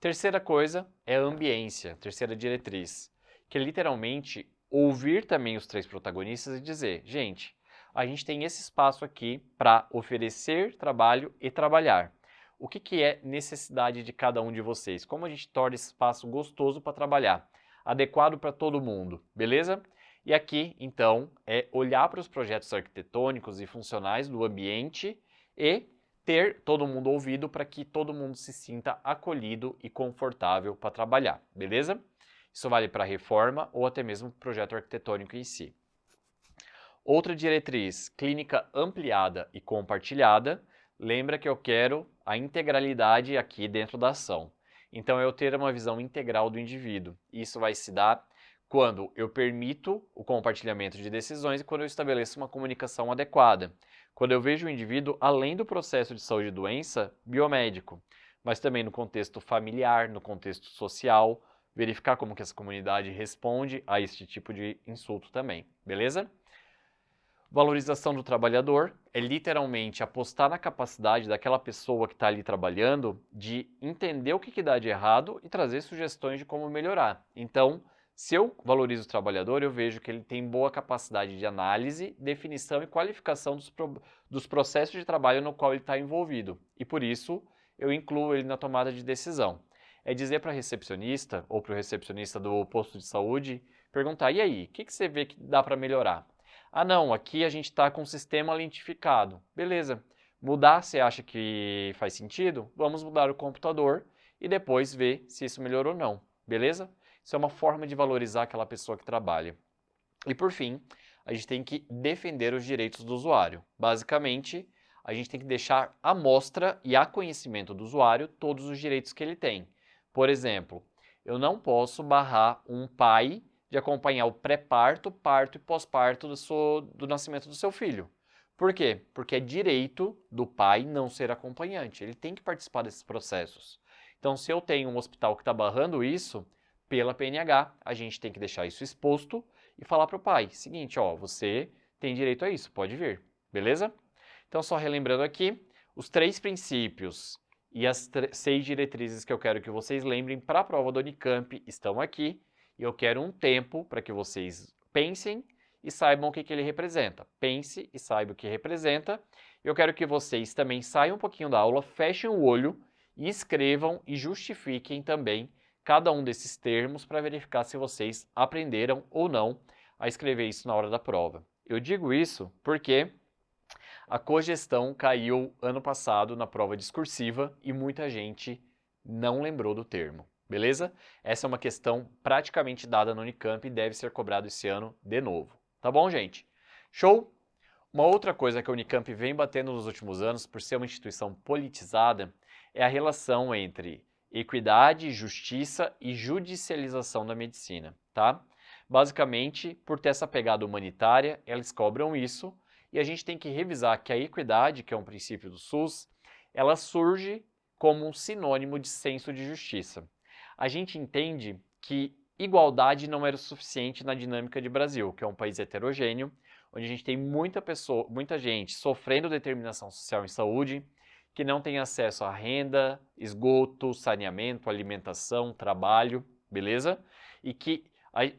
Terceira coisa é a ambiência, terceira diretriz, que é literalmente ouvir também os três protagonistas e dizer, gente, a gente tem esse espaço aqui para oferecer trabalho e trabalhar. O que é necessidade de cada um de vocês? Como a gente torna esse espaço gostoso para trabalhar? Adequado para todo mundo, beleza? E aqui, então, é olhar para os projetos arquitetônicos e funcionais do ambiente e ter todo mundo ouvido para que todo mundo se sinta acolhido e confortável para trabalhar, beleza? Isso vale para reforma ou até mesmo projeto arquitetônico em si. Outra diretriz, clínica ampliada e compartilhada. Lembra que eu quero a integralidade aqui dentro da ação. Então, eu ter uma visão integral do indivíduo. Isso vai se dar quando eu permito o compartilhamento de decisões e quando eu estabeleço uma comunicação adequada. Quando eu vejo o indivíduo além do processo de saúde e doença biomédico, mas também no contexto familiar, no contexto social, verificar como que essa comunidade responde a este tipo de insulto também, beleza? Valorização do trabalhador é literalmente apostar na capacidade daquela pessoa que está ali trabalhando de entender o que dá de errado e trazer sugestões de como melhorar. Então, se eu valorizo o trabalhador, eu vejo que ele tem boa capacidade de análise, definição e qualificação dos processos de trabalho no qual ele está envolvido. E por isso, eu incluo ele na tomada de decisão. É dizer para a recepcionista ou para o recepcionista do posto de saúde, perguntar, e aí, o que você vê que dá para melhorar? Ah não, aqui a gente está com o sistema lentificado. Beleza. Mudar, você acha que faz sentido? Vamos mudar o computador e depois ver se isso melhorou ou não. Beleza? Isso é uma forma de valorizar aquela pessoa que trabalha. E por fim, a gente tem que defender os direitos do usuário. Basicamente, a gente tem que deixar à mostra e a conhecimento do usuário todos os direitos que ele tem. Por exemplo, eu não posso barrar um pai de acompanhar o pré-parto, parto e pós-parto do nascimento do seu filho. Por quê? Porque é direito do pai não ser acompanhante. Ele tem que participar desses processos. Então, se eu tenho um hospital que está barrando isso, pela PNH, a gente tem que deixar isso exposto e falar para o pai, seguinte, ó, você tem direito a isso, pode vir, beleza? Então, só relembrando aqui, os 3 princípios e as 6 diretrizes que eu quero que vocês lembrem para a prova do Unicamp estão aqui. E eu quero um tempo para que vocês pensem e saibam o que ele representa. Pense e saiba o que representa. Eu quero que vocês também saiam um pouquinho da aula, fechem o olho e escrevam e justifiquem também cada um desses termos para verificar se vocês aprenderam ou não a escrever isso na hora da prova. Eu digo isso porque a cogestão caiu ano passado na prova discursiva e muita gente não lembrou do termo. Beleza? Essa é uma questão praticamente dada no Unicamp e deve ser cobrado esse ano de novo. Tá bom, gente? Show? Uma outra coisa que a Unicamp vem batendo nos últimos anos, por ser uma instituição politizada, é a relação entre equidade, justiça e judicialização da medicina, tá? Basicamente, por ter essa pegada humanitária, eles cobram isso e a gente tem que revisar que a equidade, que é um princípio do SUS, ela surge como um sinônimo de senso de justiça. A gente entende que igualdade não era o suficiente na dinâmica de Brasil, que é um país heterogêneo, onde a gente tem muita gente sofrendo determinação social em saúde, que não tem acesso à renda, esgoto, saneamento, alimentação, trabalho, beleza? E que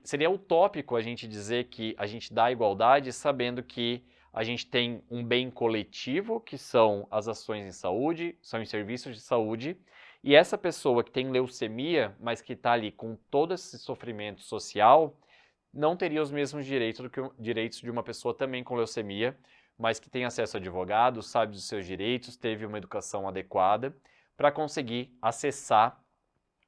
seria utópico a gente dizer que a gente dá igualdade sabendo que a gente tem um bem coletivo, que são as ações em saúde, são os serviços de saúde, e essa pessoa que tem leucemia, mas que está ali com todo esse sofrimento social, não teria os mesmos direitos de uma pessoa também com leucemia, mas que tem acesso a advogado, sabe dos seus direitos, teve uma educação adequada, para conseguir acessar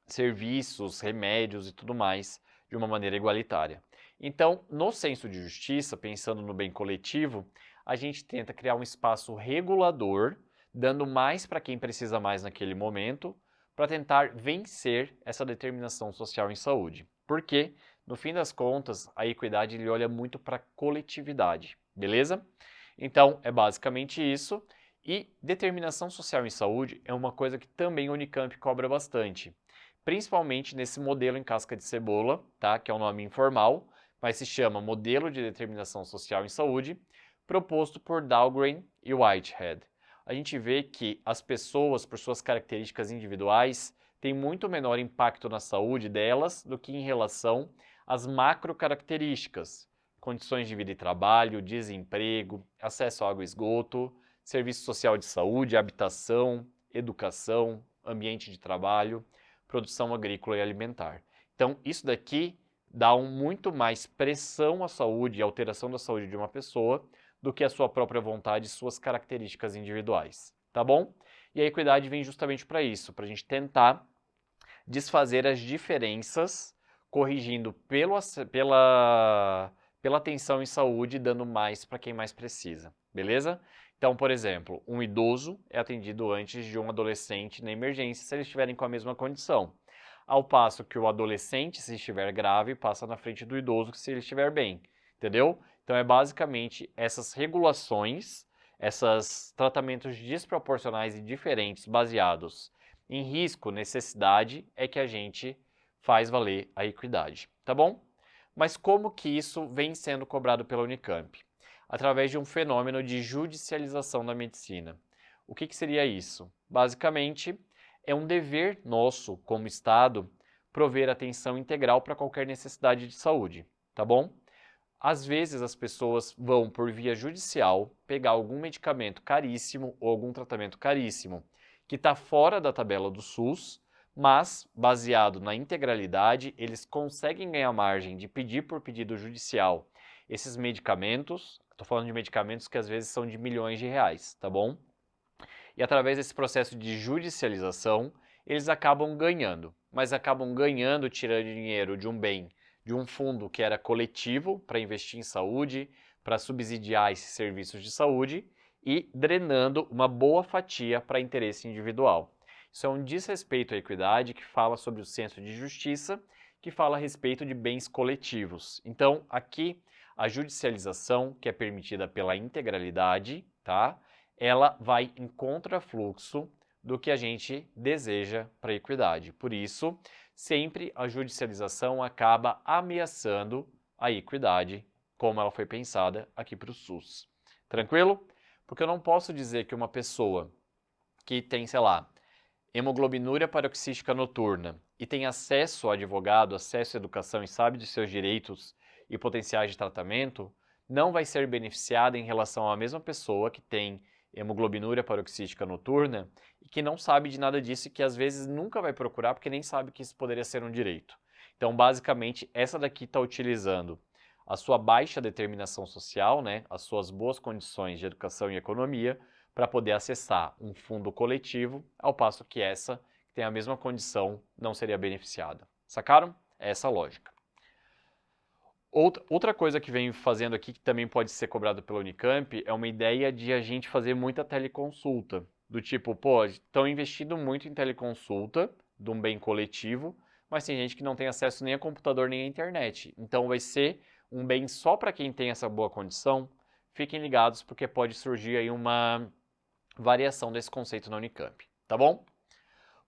serviços, remédios e tudo mais de uma maneira igualitária. Então, no senso de justiça, pensando no bem coletivo, a gente tenta criar um espaço regulador, dando mais para quem precisa mais naquele momento, para tentar vencer essa determinação social em saúde. Porque, no fim das contas, a equidade ele olha muito para a coletividade, beleza? Então, é basicamente isso. E determinação social em saúde é uma coisa que também a Unicamp cobra bastante, principalmente nesse modelo em casca de cebola, tá? Que é um nome informal, mas se chama Modelo de Determinação Social em Saúde, proposto por Dahlgren e Whitehead. A gente vê que as pessoas, por suas características individuais, têm muito menor impacto na saúde delas do que em relação às macro características, condições de vida e trabalho, desemprego, acesso à água e esgoto, serviço social de saúde, habitação, educação, ambiente de trabalho, produção agrícola e alimentar. Então, isso daqui dá muito mais pressão à saúde e alteração da saúde de uma pessoa do que a sua própria vontade e suas características individuais, tá bom? E a equidade vem justamente para isso, para a gente tentar desfazer as diferenças, corrigindo pela atenção em saúde, dando mais para quem mais precisa, beleza? Então, por exemplo, um idoso é atendido antes de um adolescente na emergência se eles estiverem com a mesma condição. Ao passo que o adolescente, se estiver grave, passa na frente do idoso se ele estiver bem, entendeu? Então é basicamente essas regulações, esses tratamentos desproporcionais e diferentes baseados em risco, necessidade, é que a gente faz valer a equidade, tá bom? Mas como que isso vem sendo cobrado pela Unicamp? Através de um fenômeno de judicialização da medicina. O que seria isso? Basicamente, é um dever nosso, como Estado, prover atenção integral para qualquer necessidade de saúde, tá bom? Às vezes as pessoas vão por via judicial pegar algum medicamento caríssimo ou algum tratamento caríssimo que está fora da tabela do SUS, mas, baseado na integralidade, eles conseguem ganhar margem de pedir por pedido judicial esses medicamentos. Estou falando de medicamentos que às vezes são de milhões de reais, tá bom? E através desse processo de judicialização, eles acabam ganhando, mas acabam ganhando tirando dinheiro de um bem, de um fundo que era coletivo para investir em saúde, para subsidiar esses serviços de saúde e drenando uma boa fatia para interesse individual. Isso é um desrespeito à equidade que fala sobre o senso de justiça, que fala a respeito de bens coletivos. Então, aqui, a judicialização, que é permitida pela integralidade, tá? Ela vai em contrafluxo do que a gente deseja para a equidade. Por isso, sempre a judicialização acaba ameaçando a equidade, como ela foi pensada aqui para o SUS. Tranquilo? Porque eu não posso dizer que uma pessoa que tem, sei lá, hemoglobinúria paroxística noturna e tem acesso a advogado, acesso à educação e sabe de seus direitos e potenciais de tratamento, não vai ser beneficiada em relação à mesma pessoa que tem hemoglobinúria paroxística noturna e que não sabe de nada disso e que às vezes nunca vai procurar porque nem sabe que isso poderia ser um direito. Então, basicamente, essa daqui está utilizando a sua baixa determinação social, né, as suas boas condições de educação e economia, para poder acessar um fundo coletivo, ao passo que essa, que tem a mesma condição, não seria beneficiada. Sacaram? É essa a lógica. Outra coisa que vem fazendo aqui, que também pode ser cobrado pela Unicamp, é uma ideia de a gente fazer muita teleconsulta. Do tipo, pô, estão investindo muito em teleconsulta, de um bem coletivo, mas tem gente que não tem acesso nem a computador nem à internet. Então vai ser um bem só para quem tem essa boa condição. Fiquem ligados porque pode surgir aí uma variação desse conceito na Unicamp, tá bom?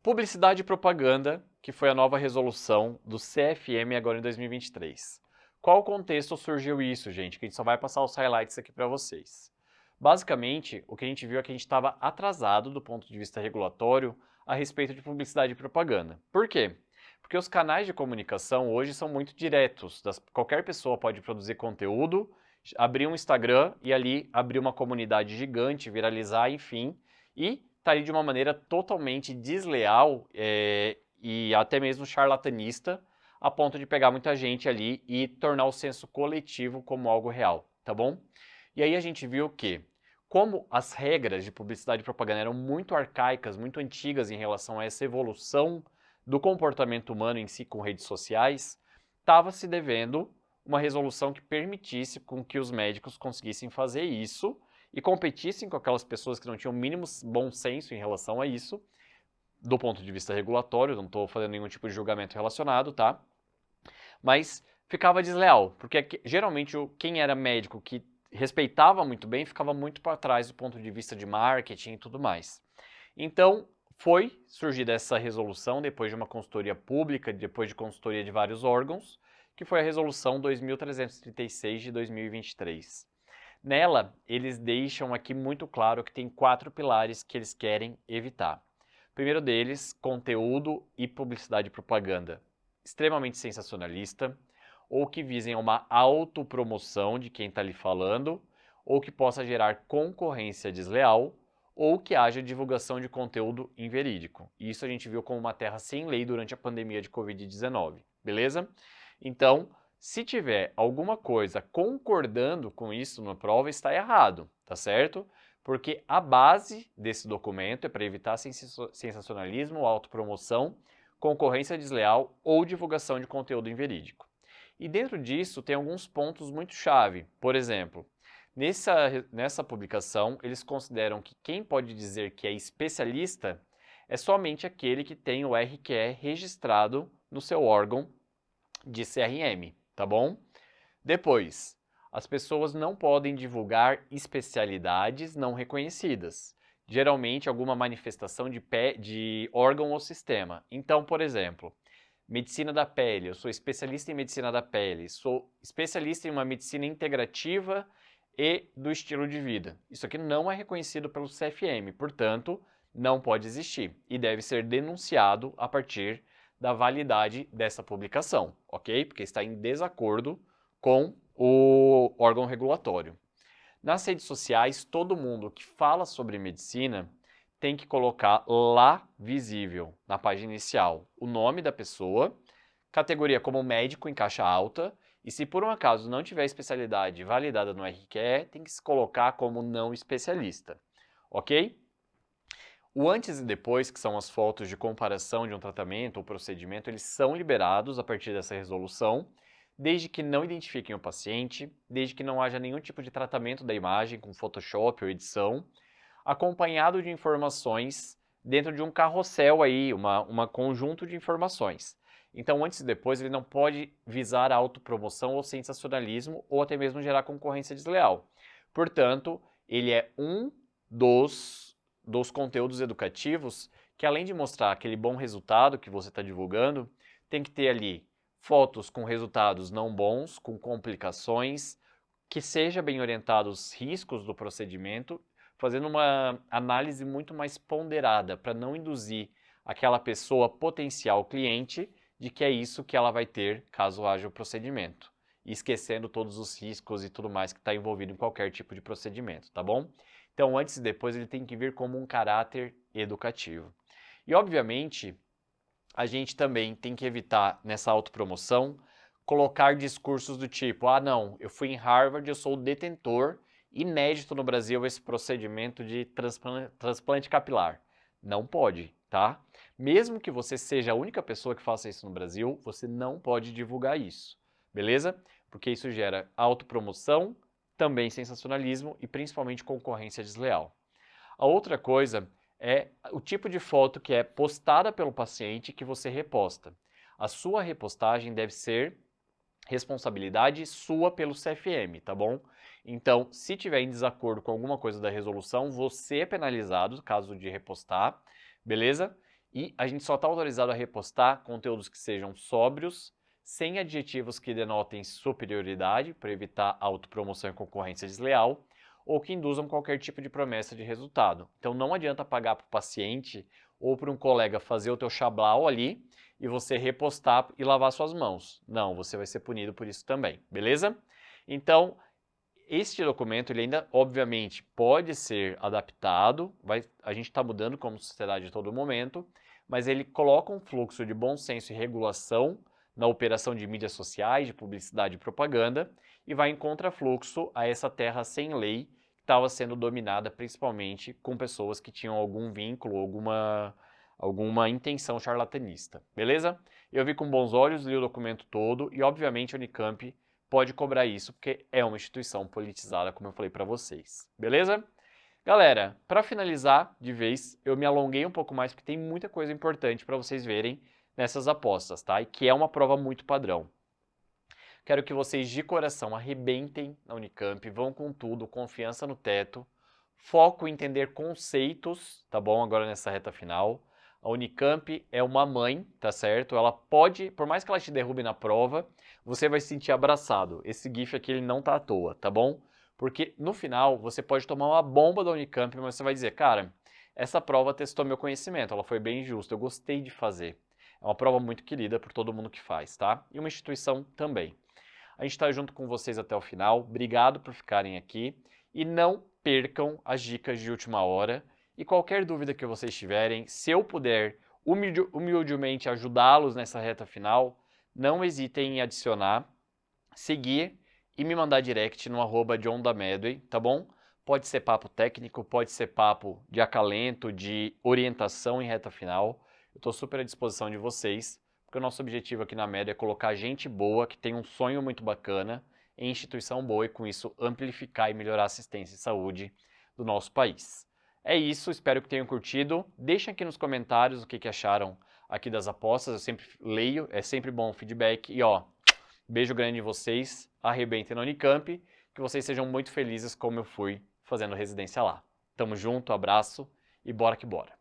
Publicidade e propaganda, que foi a nova resolução do CFM agora em 2023. Qual contexto surgiu isso, gente? Que a gente só vai passar os highlights aqui para vocês. Basicamente, o que a gente viu é que a gente estava atrasado do ponto de vista regulatório a respeito de publicidade e propaganda. Por quê? Porque os canais de comunicação hoje são muito diretos. Qualquer pessoa pode produzir conteúdo, abrir um Instagram e ali abrir uma comunidade gigante, viralizar, enfim, e tá ali de uma maneira totalmente desleal e até mesmo charlatanista, a ponto de pegar muita gente ali e tornar o senso coletivo como algo real, tá bom? E aí a gente viu que, como as regras de publicidade e propaganda eram muito arcaicas, muito antigas em relação a essa evolução do comportamento humano em si com redes sociais, estava se devendo uma resolução que permitisse com que os médicos conseguissem fazer isso e competissem com aquelas pessoas que não tinham o mínimo bom senso em relação a isso, do ponto de vista regulatório, não estou fazendo nenhum tipo de julgamento relacionado, tá? Mas ficava desleal, porque geralmente quem era médico que respeitava muito bem ficava muito para trás do ponto de vista de marketing e tudo mais. Então, foi surgida essa resolução depois de uma consultoria pública, depois de consultoria de vários órgãos, que foi a resolução 2336 de 2023. Nela, eles deixam aqui muito claro que tem 4 pilares que eles querem evitar. O primeiro deles, conteúdo e publicidade e propaganda extremamente sensacionalista, ou que visem uma autopromoção de quem está ali falando, ou que possa gerar concorrência desleal, ou que haja divulgação de conteúdo inverídico. E isso a gente viu como uma terra sem lei durante a pandemia de Covid-19, beleza? Então, se tiver alguma coisa concordando com isso na prova, está errado, tá certo? Porque a base desse documento é para evitar sensacionalismo, autopromoção, concorrência desleal ou divulgação de conteúdo inverídico. E dentro disso tem alguns pontos muito chave. Por exemplo, nessa publicação, eles consideram que quem pode dizer que é especialista é somente aquele que tem o RQE registrado no seu órgão de CRM, tá bom? Depois, as pessoas não podem divulgar especialidades não reconhecidas, geralmente alguma manifestação de órgão ou sistema. Então, por exemplo, medicina da pele, eu sou especialista em medicina da pele, sou especialista em uma medicina integrativa e do estilo de vida. Isso aqui não é reconhecido pelo CFM, portanto, não pode existir e deve ser denunciado a partir da validade dessa publicação, ok? Porque está em desacordo com o órgão regulatório. Nas redes sociais, todo mundo que fala sobre medicina tem que colocar lá visível, na página inicial, o nome da pessoa, categoria como médico em caixa alta, e se por um acaso não tiver especialidade validada no RQE, tem que se colocar como não especialista, ok? O antes e depois, que são as fotos de comparação de um tratamento ou procedimento, eles são liberados a partir dessa resolução, desde que não identifiquem o paciente, desde que não haja nenhum tipo de tratamento da imagem com Photoshop ou edição, acompanhado de informações dentro de um carrossel aí, uma conjunto de informações. Então, antes e depois, ele não pode visar a autopromoção ou sensacionalismo ou até mesmo gerar concorrência desleal. Portanto, ele é um dos conteúdos educativos que, além de mostrar aquele bom resultado que você está divulgando, tem que ter ali fotos com resultados não bons, com complicações, que seja bem orientado os riscos do procedimento, fazendo uma análise muito mais ponderada para não induzir aquela pessoa potencial cliente de que é isso que ela vai ter caso haja o procedimento, e esquecendo todos os riscos e tudo mais que está envolvido em qualquer tipo de procedimento, tá bom? Então, antes e depois, ele tem que vir como um caráter educativo. E, obviamente, a gente também tem que evitar, nessa autopromoção, colocar discursos do tipo, ah não, eu fui em Harvard, eu sou o detentor, inédito no Brasil esse procedimento de transplante capilar. Não pode, tá? Mesmo que você seja a única pessoa que faça isso no Brasil, você não pode divulgar isso, beleza? Porque isso gera autopromoção, também sensacionalismo e principalmente concorrência desleal. A outra coisa é o tipo de foto que é postada pelo paciente que você reposta. A sua repostagem deve ser responsabilidade sua pelo CFM, tá bom? Então, se tiver em desacordo com alguma coisa da resolução, você é penalizado, caso de repostar, beleza? E a gente só está autorizado a repostar conteúdos que sejam sóbrios, sem adjetivos que denotem superioridade, para evitar autopromoção e concorrência desleal, ou que induzam qualquer tipo de promessa de resultado. Então não adianta pagar para o paciente ou para um colega fazer o teu chablau ali e você repostar e lavar suas mãos. Não, você vai ser punido por isso também, beleza? Então, este documento, ele ainda, obviamente, pode ser adaptado, a gente está mudando como sociedade a todo momento, mas ele coloca um fluxo de bom senso e regulação na operação de mídias sociais, de publicidade e propaganda, e vai em contrafluxo a essa terra sem lei, que estava sendo dominada principalmente com pessoas que tinham algum vínculo, alguma intenção charlatanista, beleza? Eu vi com bons olhos, li o documento todo, e obviamente a Unicamp pode cobrar isso, porque é uma instituição politizada, como eu falei para vocês, beleza? Galera, para finalizar de vez, eu me alonguei um pouco mais, porque tem muita coisa importante para vocês verem nessas apostas, tá? E que é uma prova muito padrão. Quero que vocês de coração arrebentem na Unicamp, vão com tudo, confiança no teto, foco em entender conceitos, tá bom? Agora nessa reta final. A Unicamp é uma mãe, tá certo? Ela pode, por mais que ela te derrube na prova, você vai se sentir abraçado. Esse GIF aqui ele não tá à toa, tá bom? Porque no final você pode tomar uma bomba da Unicamp, mas você vai dizer, cara, essa prova testou meu conhecimento, ela foi bem justa, eu gostei de fazer. É uma prova muito querida por todo mundo que faz, tá? E uma instituição também. A gente está junto com vocês até o final. Obrigado por ficarem aqui. E não percam as dicas de última hora. E qualquer dúvida que vocês tiverem, se eu puder humildemente ajudá-los nessa reta final, não hesitem em adicionar, seguir e me mandar direct no @JohnDaMedway, tá bom? Pode ser papo técnico, pode ser papo de acalento, de orientação em reta final. Eu estou super à disposição de vocês, porque o nosso objetivo aqui na Medway é colocar gente boa, que tem um sonho muito bacana, em instituição boa e com isso amplificar e melhorar a assistência e saúde do nosso país. É isso, espero que tenham curtido. Deixem aqui nos comentários o que acharam aqui das apostas, eu sempre leio, é sempre bom o feedback. E ó, beijo grande em vocês, arrebentem na Unicamp, que vocês sejam muito felizes como eu fui fazendo residência lá. Tamo junto, abraço e bora que bora!